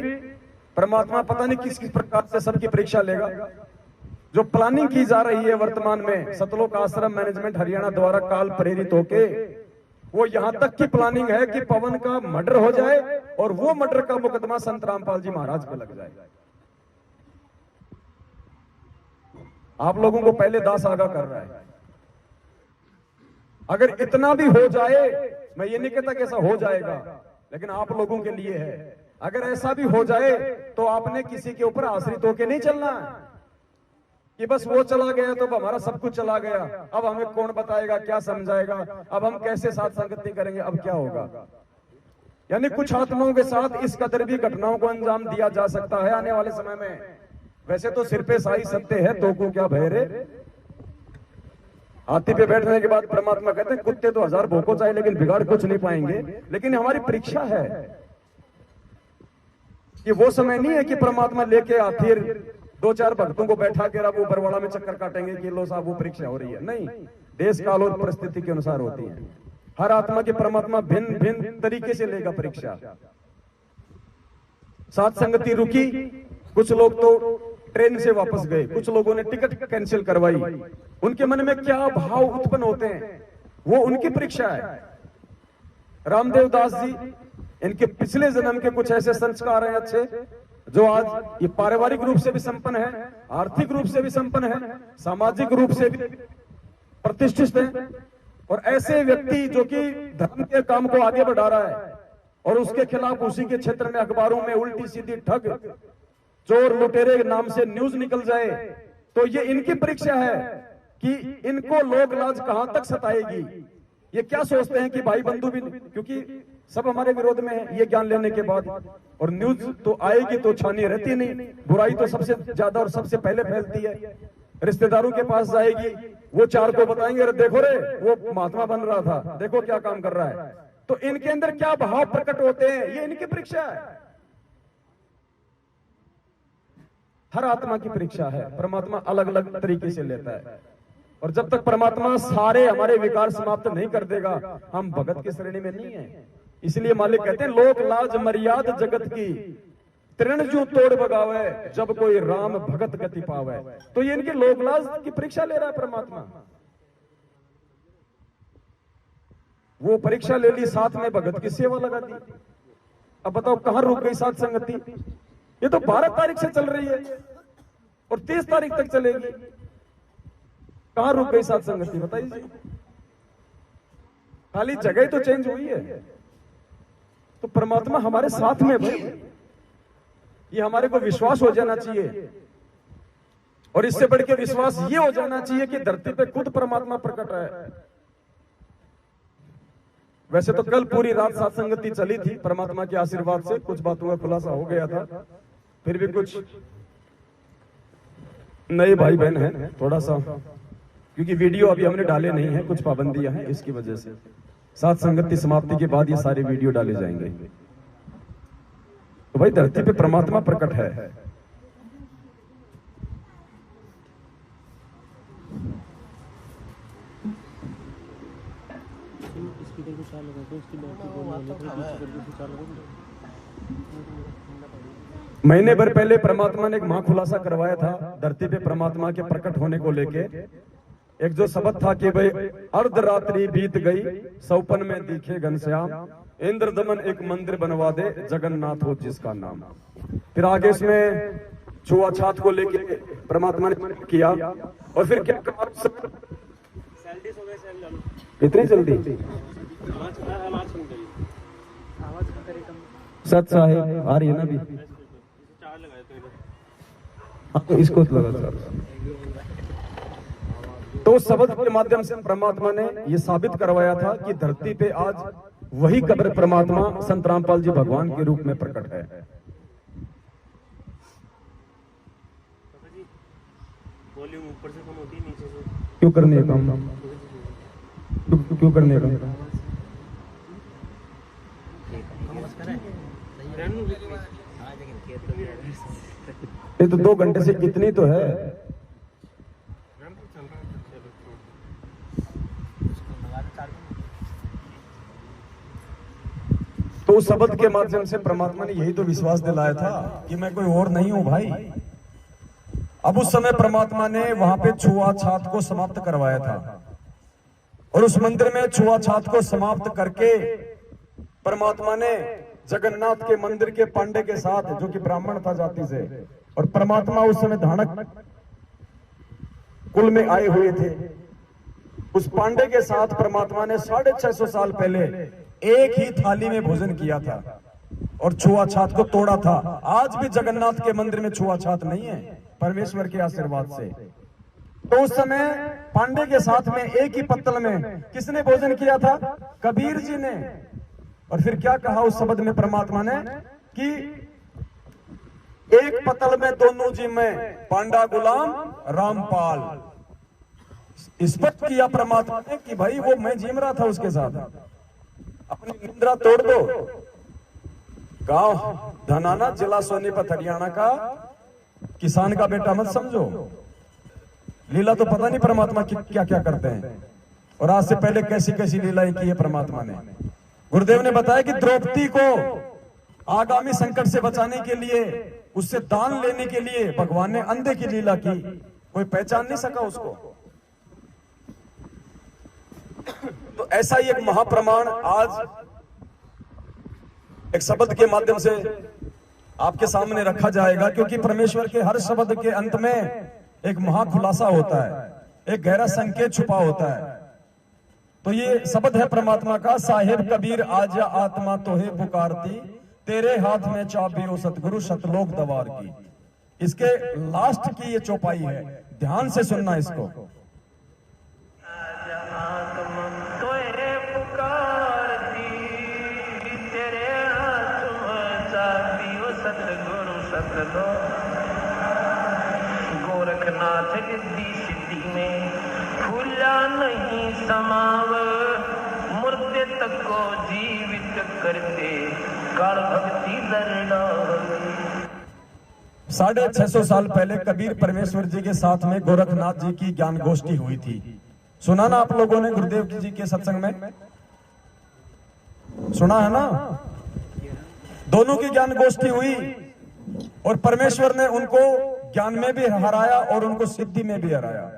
परमात्मा पता नहीं किस किस प्रकार से सबकी परीक्षा लेगा। जो प्लानिंग की जा रही है वर्तमान में सतलोक आश्रम मैनेजमेंट हरियाणा द्वारा काल प्रेरित होके, वो यहां तक की प्लानिंग है कि पवन का मर्डर हो जाए और वो मर्डर का मुकदमा संत रामपाल जी महाराज पे लग जाए। आप लोगों को पहले दास आगाह कर रहा है। अगर इतना भी हो जाए, मैं ये नहीं कहता कि ऐसा हो जाएगा, लेकिन आप लोगों के लिए है। अगर ऐसा भी हो जाए तो आपने किसी के ऊपर आश्रित होकर नहीं चलना कि बस वो चला गया तो हमारा सब कुछ चला गया, अब हमें कौन बताएगा, क्या समझाएगा, अब हम कैसे साथ संगत नहीं करेंगे, अब क्या होगा। यानी कुछ आत्माओं के साथ इस कदर भी घटनाओं को अंजाम दिया जा सकता है आने वाले समय में। वैसे तो सिर पे साई सत्य है, तो को क्या भय रे। हाथी पे बैठने के बाद परमात्मा कहते हैं कुत्ते तो 1000 भोंको चाहे लेकिन बिगाड़ कुछ नहीं पाएंगे। लेकिन हमारी परीक्षा है कि वो समय नहीं है कि परमात्मा लेके हाथी 2-4 भक्तों को बैठा के वो बरवाड़ा में चक्कर काटेंगे कि लो साहब वो परीक्षा हो रही है। नहीं, देश काल और परिस्थिति के अनुसार होती है। हर आत्मा के परमात्मा भिन्न भिन्न तरीके से लेगा परीक्षा। साथ संगति रुकी, कुछ लोग तो ट्रेन से वापस गए, कुछ लोगों ने टिकट कैंसिल करवाई। उनके मन में क्या भाव उत्पन्न होते हैं, वो उनकी परीक्षा है। रामदेव दास जी, इनके पिछले जन्म के कुछ ऐसे संस्कार हैं अच्छे जो आज ये पारिवारिक रूप से भी संपन्न है, आर्थिक रूप से भी संपन्न है, सामाजिक रूप से भी प्रतिष्ठित है, और ऐसे व्यक्ति जो कि धर्म के काम को आगे बढ़ा रहा है और उसके खिलाफ उसी के क्षेत्र में अखबारों में उल्टी सीधी ठग, चोर लुटेरे नाम से न्यूज निकल जाए, तो ये इनकी परीक्षा है कि इनको लोक लाज कहां तक सताएगी। ये क्या सोचते हैं कि भाई बंधु भी, क्योंकि सब हमारे विरोध में है ये ज्ञान लेने के बाद, और न्यूज तो आएगी तो छानी रहती नहीं, बुराई तो सबसे ज्यादा और सबसे पहले फैलती है। रिश्तेदारों के पास जाएगी, वो चार को बताएंगे, अरे देखो रे वो महात्मा बन रहा था, देखो क्या काम कर रहा है। तो इनके अंदर क्या भाव प्रकट होते हैं, ये इनकी परीक्षा है। हर आत्मा की परीक्षा है, परमात्मा अलग अलग तरीके से लेता है, और जब तक परमात्मा सारे हमारे विकार समाप्त नहीं कर देगा, हम भगत की श्रेणी में नहीं है। इसलिए मालिक कहते हैं लोक लाज मर्याद जगत की, तृण जो तोड़ बगावे, जब कोई राम भगत गति पावे। तो ये इनके लोक लाज की परीक्षा ले रहा है परमात्मा। वो परीक्षा ले ली, साथ में भगत की सेवा लगा दी। अब बताओ कहां रुक गई साथ संगति। ये तो 12 तारीख से चल रही है और 30 तारीख तक चलेगी, कहां रुक गई साथ संगति बताइए। खाली जगह ही तो चेंज हुई है। तो परमात्मा हमारे साथ में भाई, ये हमारे को विश्वास हो जाना चाहिए, और इससे बढ़ के विश्वास ये हो जाना चाहिए कि धरती पे खुद परमात्मा प्रकट है। वैसे तो कल पूरी रात साथ संगति चली थी, परमात्मा के आशीर्वाद से कुछ बातों का खुलासा हो गया था, फिर भी कुछ नए भाई बहन हैं, थोड़ा सा क्योंकि वीडियो अभी हमने डाले नहीं है, कुछ पाबंदियां हैं, इसकी वजह से साथ संगति समाप्ति के बाद ये सारे वीडियो डाले जाएंगे। तो भाई धरती पे परमात्मा प्रकट है। महीने भर पहले परमात्मा ने एक महाखुलासा करवाया था धरती पे परमात्मा के प्रकट होने को लेके। एक जो शब्द था कि भाई अर्धरात्रि बीत गई, सौपन में दिखे घनश्याम, इंद्र दमन एक मंदिर बनवा दे, जगन्नाथ हो जिसका नाम। फिर आगे इसमें छुआछात को लेके परमात्मा ने किया, और फिर क्या कहा, इतनी जल्दी सच साहेब आ रही है ना अभी, तो इसको लगा। तो उस शब्द के माध्यम से परमात्मा ने यह साबित करवाया था कि धरती पे आज वही कब्र परमात्मा संत रामपाल जी भगवान के रूप में प्रकट है। वॉल्यूम ऊपर से कम होती है, नीचे से क्यों करने का काम, क्यों करने का ये तो 2 घंटे से कितनी तो है। तो उस शब्द के माध्यम से परमात्मा ने यही तो विश्वास दिलाया था कि मैं कोई और नहीं हूं भाई। अब उस समय परमात्मा ने वहां पे छुआछात को समाप्त करवाया था, और उस मंदिर में छुआछात को समाप्त करके परमात्मा ने जगन्नाथ के मंदिर के पांडे के साथ, जो कि ब्राह्मण था जाति से, और परमात्मा उस समय धानक कुल में आए हुए थे, उस पांडे के साथ परमात्मा ने 650 साल पहले एक ही थाली में भोजन किया था और छुआछात को तोड़ा था। आज भी जगन्नाथ के मंदिर में छुआछात नहीं है, परमेश्वर के आशीर्वाद से। तो उस समय पांडे के साथ में एक ही पत्तल में किसने भोजन किया था? कबीर जी ने। और फिर क्या कहा उस शब्द में परमात्मा ने कि एक पत्तल में दोनों जी में, पांडा गुलाम रामपाल। स्पष्ट किया परमात्मा ने कि भाई वो मैं जिम रहा था उसके साथ, अपनी निंद्रा तोड़ दो। गांव धनाना, जिला सोनीपत, हरियाणा का किसान का बेटा मत समझो। लीला तो पता नहीं परमात्मा की क्या क्या करते हैं, और आज से पहले कैसी कैसी लीलाएं की है परमात्मा ने। गुरुदेव ने बताया कि द्रौपदी को आगामी संकट से बचाने के लिए, उससे दान लेने के लिए भगवान ने अंधे की लीला की, कोई पहचान नहीं सका उसको। तो ऐसा ही एक महाप्रमाण आज एक शब्द के माध्यम से आपके सामने रखा जाएगा, क्योंकि परमेश्वर के हर शब्द के अंत में एक महाखुलासा होता है, एक गहरा संकेत छुपा होता है। तो ये शब्द है परमात्मा का, साहिब कबीर आजा आत्मा तोहे पुकारती, तेरे हाथ में चाबी ओ सतगुरु शतलोक दवार की। इसके लास्ट की ये चौपाई है, ध्यान से सुनना इसको। गोरखनाथ रिद्धि सिद्धि में भूला नहीं समाव, मुर्दे तक को जीवित करते काल भक्ति दरडावे। 650 साल पहले कबीर परमेश्वर जी के साथ में गोरखनाथ जी की ज्ञान गोष्ठी हुई थी। सुना ना आप लोगों ने गुरुदेव जी के सत्संग में? सुना है ना? दोनों की ज्ञान गोष्ठी हुई और परमेश्वर ने उनको ज्ञान में भी हराया और उनको सिद्धि में भी हराया।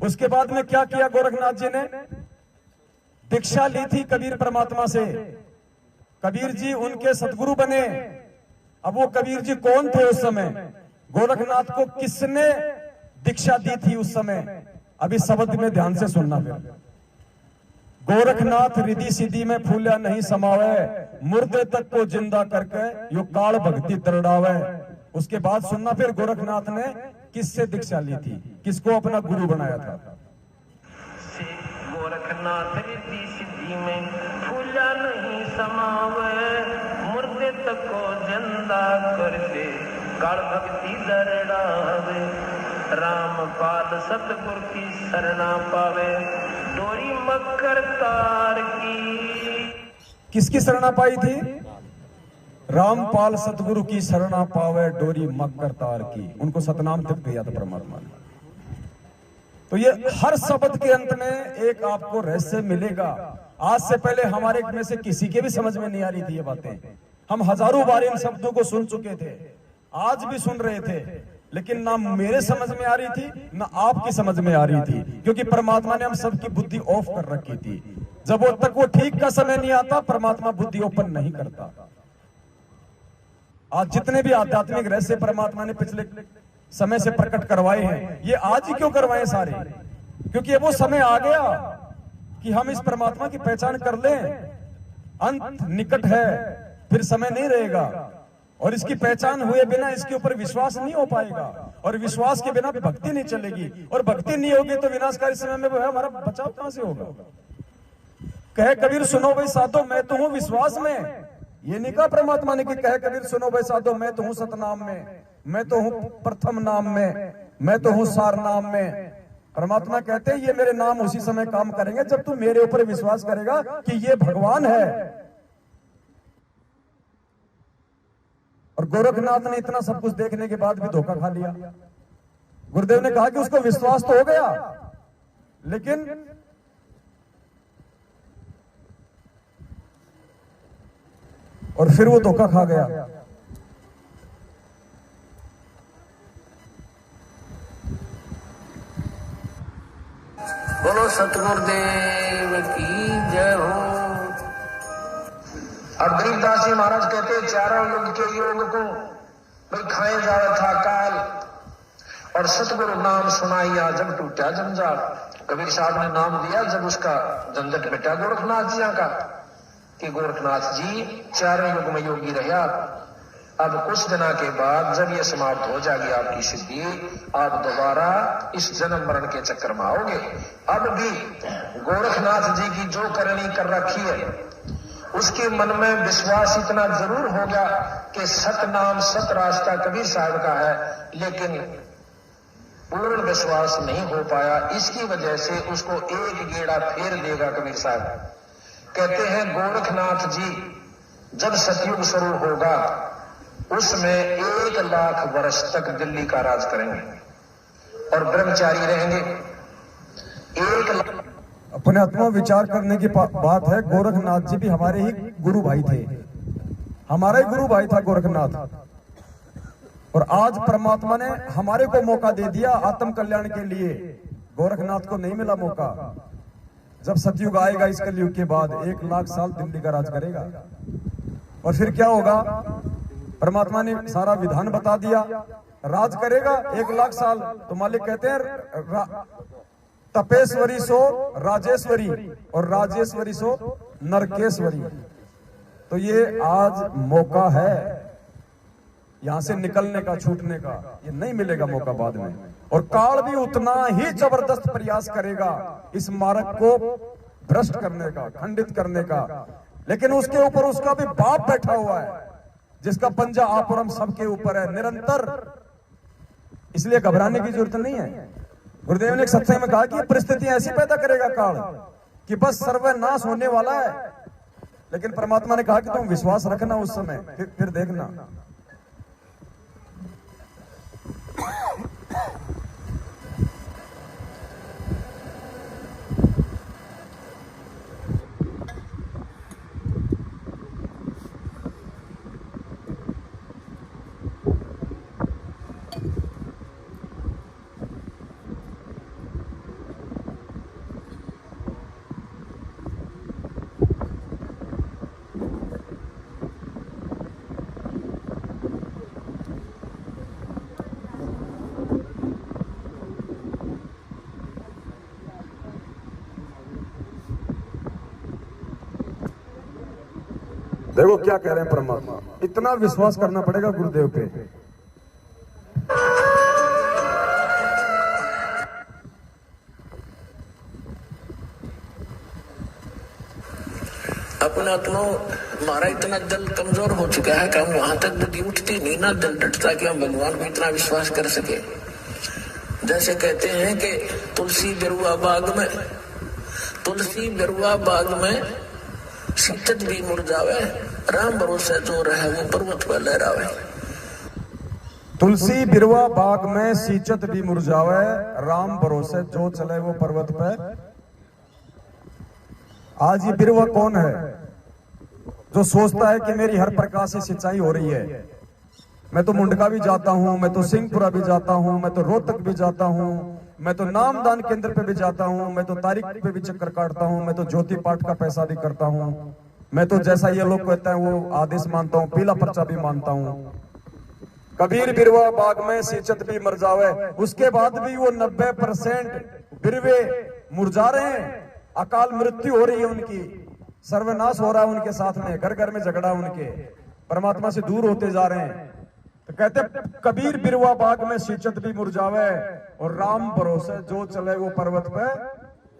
उसके बाद में क्या किया गोरखनाथ जी ने? दीक्षा ली थी कबीर परमात्मा से, कबीर जी उनके सतगुरु बने। अब वो कबीर जी कौन थे उस समय? गोरखनाथ को किसने दीक्षा दी थी उस समय? अभी शब्द में ध्यान से सुनना। फिर गोरखनाथ रिद्धि सिद्धि में फूला नहीं समावे, मुर्दे तक को जिंदा करके यो काल भक्ति दरड़ावे। उसके बाद सुनना फिर गोरखनाथ ने किससे दीक्षा ली थी, किसको अपना गुरु बनाया था। गोरखनाथ रिद्धि सिद्धि में फूला नहीं समावे, मुर्दे तक को जिंदा कर दे काल भक्ति दरड़ावे। रामपाल सतगुरु की शरणा पावे, डोरी मकर तार की। किसकी शरणा पाई थी? रामपाल सतगुरु की शरणा पावे, डोरी मकर तार की। उनको सतनाम तक दिया था परमात्मा ने। तो ये हर शब्द के अंत में एक आपको रहस्य मिलेगा। आज से पहले हमारे में से किसी के भी समझ में नहीं आ रही थी ये बातें। हम हजारों बार इन शब्दों को सुन चुके थे, आज भी सुन रहे थे, लेकिन ना मेरे समझ में आ रही थी ना आपकी समझ में आ रही थी, क्योंकि परमात्मा ने हम सबकी बुद्धि ऑफ कर रखी थी। जब वो तक वो ठीक का समय नहीं आता, परमात्मा बुद्धि ओपन नहीं करता। आज जितने भी आध्यात्मिक रहस्य परमात्मा ने पिछले समय से प्रकट करवाए हैं, ये आज ही क्यों करवाए सारे? क्योंकि ये वो समय आ गया कि हम इस परमात्मा की पहचान कर लें। अंत निकट है, फिर समय नहीं रहेगा, और इसकी पहचान हुए बिना इसके ऊपर विश्वास नहीं हो पाएगा, और विश्वास के बिना भक्ति नहीं चलेगी, और भक्ति नहीं होगी तो विनाशकारी समय में हमारा बचाव कहां से होगा? कहे कबीर सुनो भाई साधो मैं तो हूं विश्वास में। ये नहीं कहा परमात्मा ने कि कहे कबीर सुनो भाई साधो मैं तो हूं सतनाम में, मैं तो हूं प्रथम नाम में, मैं तो हूं सार नाम में। परमात्मा कहते हैं ये मेरे नाम उसी समय काम करेंगे जब तू मेरे ऊपर विश्वास करेगा कि ये भगवान है। और गोरखनाथ ने इतना सब कुछ देखने के बाद भी धोखा खा लिया। गुरुदेव ने कहा कि उसको विश्वास तो हो गया, लेकिन और फिर वो धोखा खा गया। बोलो सतगुरुदेव की जय हो। और गरीबदास जी महाराज कहते चारों युग के योग को भाई खाए जा रहा था काल, और सतगुरु नाम सुनाइया जब टूटा जंजाल। कबीर साहब ने नाम दिया जब उसका झंझट मिटा गोरखनाथ जी का, कि गोरखनाथ जी चारों युग में योगी रहा। अब कुछ दिनों के बाद जब ये समाप्त हो जाएगी आपकी सिद्धि, आप दोबारा इस जन्म मरण के चक्कर में आओगे। अब भी गोरखनाथ जी की जो करनी कर रखी है उसके मन में विश्वास इतना जरूर होगा कि सत नाम सत रास्ता कबीर साहब का है, लेकिन पूर्ण विश्वास नहीं हो पाया। इसकी वजह से उसको एक गेड़ा फेर देगा कबीर साहब। कहते हैं गोरखनाथ जी जब सतयुग शुरू होगा उसमें 1 लाख वर्ष तक दिल्ली का राज करेंगे और ब्रह्मचारी रहेंगे। 1 लाख। अपने आत्मा विचार करने की बात है। गोरखनाथ जी भी हमारे ही गुरु भाई थे, हमारा ही गुरु भाई था गोरखनाथ। और आज परमात्मा ने हमारे को मौका दे दिया आत्म कल्याण के लिए। गोरखनाथ को नहीं मिला मौका। जब सतयुग आएगा इस कलयुग के बाद 1 लाख साल दिल्ली का राज करेगा, और फिर क्या होगा? परमात्मा ने सारा विधान बता दिया। राज करेगा 1 लाख साल, तो मालिक कहते हैं तपेश्वरी सो राजेश्वरी और राजेश्वरी सो नरकेश्वरी। तो ये आज मौका है यहां से निकलने का, छूटने का, ये नहीं मिलेगा मौका बाद में। और काल भी उतना ही जबरदस्त प्रयास करेगा इस मार्ग को भ्रष्ट करने का, खंडित करने का, लेकिन उसके ऊपर उसका भी बाप बैठा हुआ है जिसका पंजा आप और हम सबके ऊपर है निरंतर। इसलिए घबराने की जरूरत नहीं है। गुरुदेव ने एक सत्संग में कहा कि परिस्थिति ऐसी पैदा करेगा काल कि बस सर्वनाश होने वाला है, लेकिन परमात्मा ने कहा कि तुम विश्वास रखना उस समय, फिर देखना। देखो क्या कह रहे हैं परमात्मा, इतना विश्वास करना पड़ेगा गुरुदेव पे। अपना आत्माओं हमारा इतना दिल कमजोर हो चुका है कि हम वहां तक बुद्धि उठती नहीं ना, दिल डटता कि हम भगवान को इतना विश्वास कर सके। जैसे कहते हैं कि तुलसी बिरुआ बाग में शीतत भी मुरझावे, राम भरोसे जो रहे वो पर्वत पर लहरावे। तुलसी बिरवा बाग में सींचत भी मुरझावे, राम भरोसे जो चले वो पर्वत पे। आज ये बिरवा कौन है जो सोचता है कि मेरी हर प्रकार से सिंचाई हो रही है? मैं तो मुंडका भी जाता हूं, मैं तो सिंहपुरा भी जाता हूं, मैं तो रोहतक भी जाता हूं, मैं तो नामदान केंद्र पे भी जाता हूं, मैं तो तारीख पे भी चक्कर काटता हूं, मैं तो ज्योति पाठ का पैसा भी करता हूं, मैं तो जैसा ये लोग कहते हैं वो आदेश मानता हूं, पीला पर्चा भी मानता हूं। कबीर बिरवा बाग में सींचत भी मुरझावे, उसके बाद भी वो 90% बिरवे मुरझा रहे हैं। अकाल मृत्यु हो रही है उनकी, सर्वनाश हो रहा है उनके साथ में, घर घर में झगड़ा उनके, परमात्मा से दूर होते जा रहे हैं। तो कहते कबीर बिरवा बाग में सींचत भी मुरझावे और राम भरोसे जो चले वो पर्वत पे।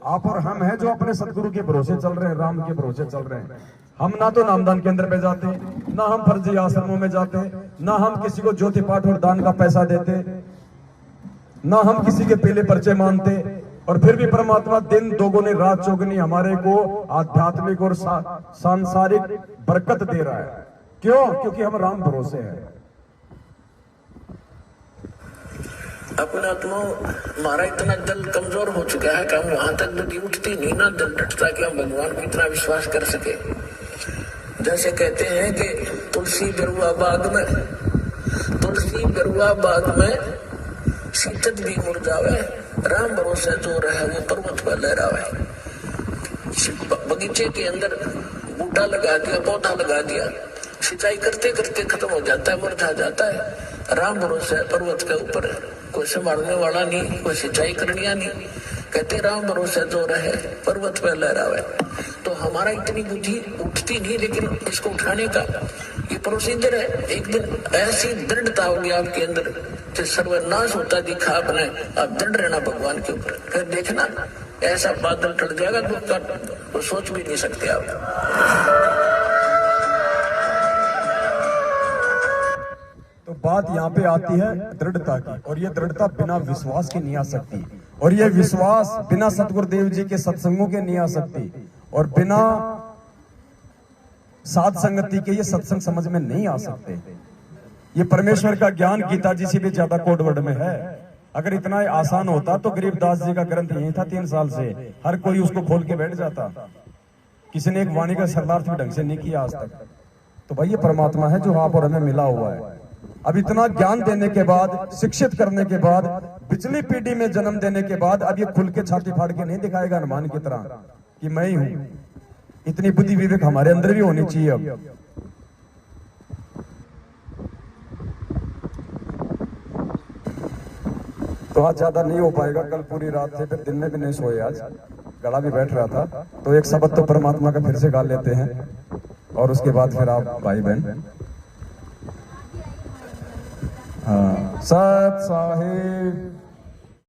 आप और हम हैं जो अपने सदगुरु के भरोसे चल रहे हैं, राम के भरोसे चल रहे हैं। हम ना तो नामदान केंद्र पे जाते, ना हम फर्जी आश्रमों में जाते, ना हम किसी को ज्योति पाठ और दान का पैसा देते, ना हम किसी के पीले पर्चे मानते, और फिर भी परमात्मा दिन दोगुनी रात चौगुनी हमारे को आध्यात्मिक और सांसारिक बरकत दे रहा है। क्यों? क्योंकि हम राम भरोसे हैं। अपना आत्मा हमारा इतना दिल कमजोर हो चुका है कि हम वहां तक बुद्धि उठती नहीं ना, दिल डटता कि हम भगवान को इतना विश्वास कर सके। जैसे कहते हैं कि तुलसी बिरुआ बाग में सींचत भी मुरझावे, राम भरोसे जो रहे वो पर्वत पर लहरावे। बगीचे के अंदर बूटा लगा दिया, पौधा लगा दिया, सिंचाई करते करते खत्म हो जाता है, मुरझा जाता है। राम भरोसे पर्वत के ऊपर कोई संभालने वाला नहीं, कोई सिंचाई करनिया नहीं। कहते राम भरोसे जो रहे पर्वत पे लहरावे। तो हमारा इतनी बुद्धि उठती नहीं, लेकिन इसको उठाने का ये प्रोसीजर है। एक दिन ऐसी दृढ़ता होगी आपके अंदर कि सर्वनाश होता दिखा आपने, आप दृढ़ रहना भगवान के ऊपर, फिर देखना ऐसा बादल टल जाएगा तो सोच भी नहीं सकते आप। तो बात यहाँ पे आती है दृढ़ता की, और ये दृढ़ता बिना विश्वास के नहीं आ सकती, और ये विश्वास बिना सतगुरुदेव जी के सत्संगों के नहीं आ सकती, और बिना साध संगति के ये सत्संग समझ में नहीं आ सकते। ये परमेश्वर का ज्ञान गीता जी से भी ज्यादा कोडवर्ड में है। अगर इतना आसान होता तो गरीबदास जी का ग्रंथ यही था 3 साल से, हर कोई उसको खोल के बैठ जाता। किसी ने एक वाणी का शरणार्थ भी ढंग से नहीं किया आज तक। तो भाई ये परमात्मा है जो आप और हमें मिला हुआ है। अब इतना ज्ञान देने के बाद, शिक्षित करने के बाद, पिछली पीढ़ी में जन्म देने के बाद, अब ये खुल के छाती फाड़ के नहीं दिखाएगा हनुमान की तरह कि मैं ही हूं। इतनी बुद्धि विवेक हमारे अंदर भी होनी चाहिए। अब तो आज ज्यादा नहीं हो पाएगा, कल पूरी रात थे, फिर दिन में भी नहीं सोए, आज गला भी बैठ रहा था। तो एक शब्द तो परमात्मा का फिर से गा लेते हैं और उसके बाद फिर आप भाई बहन। हाँ, सत साहिब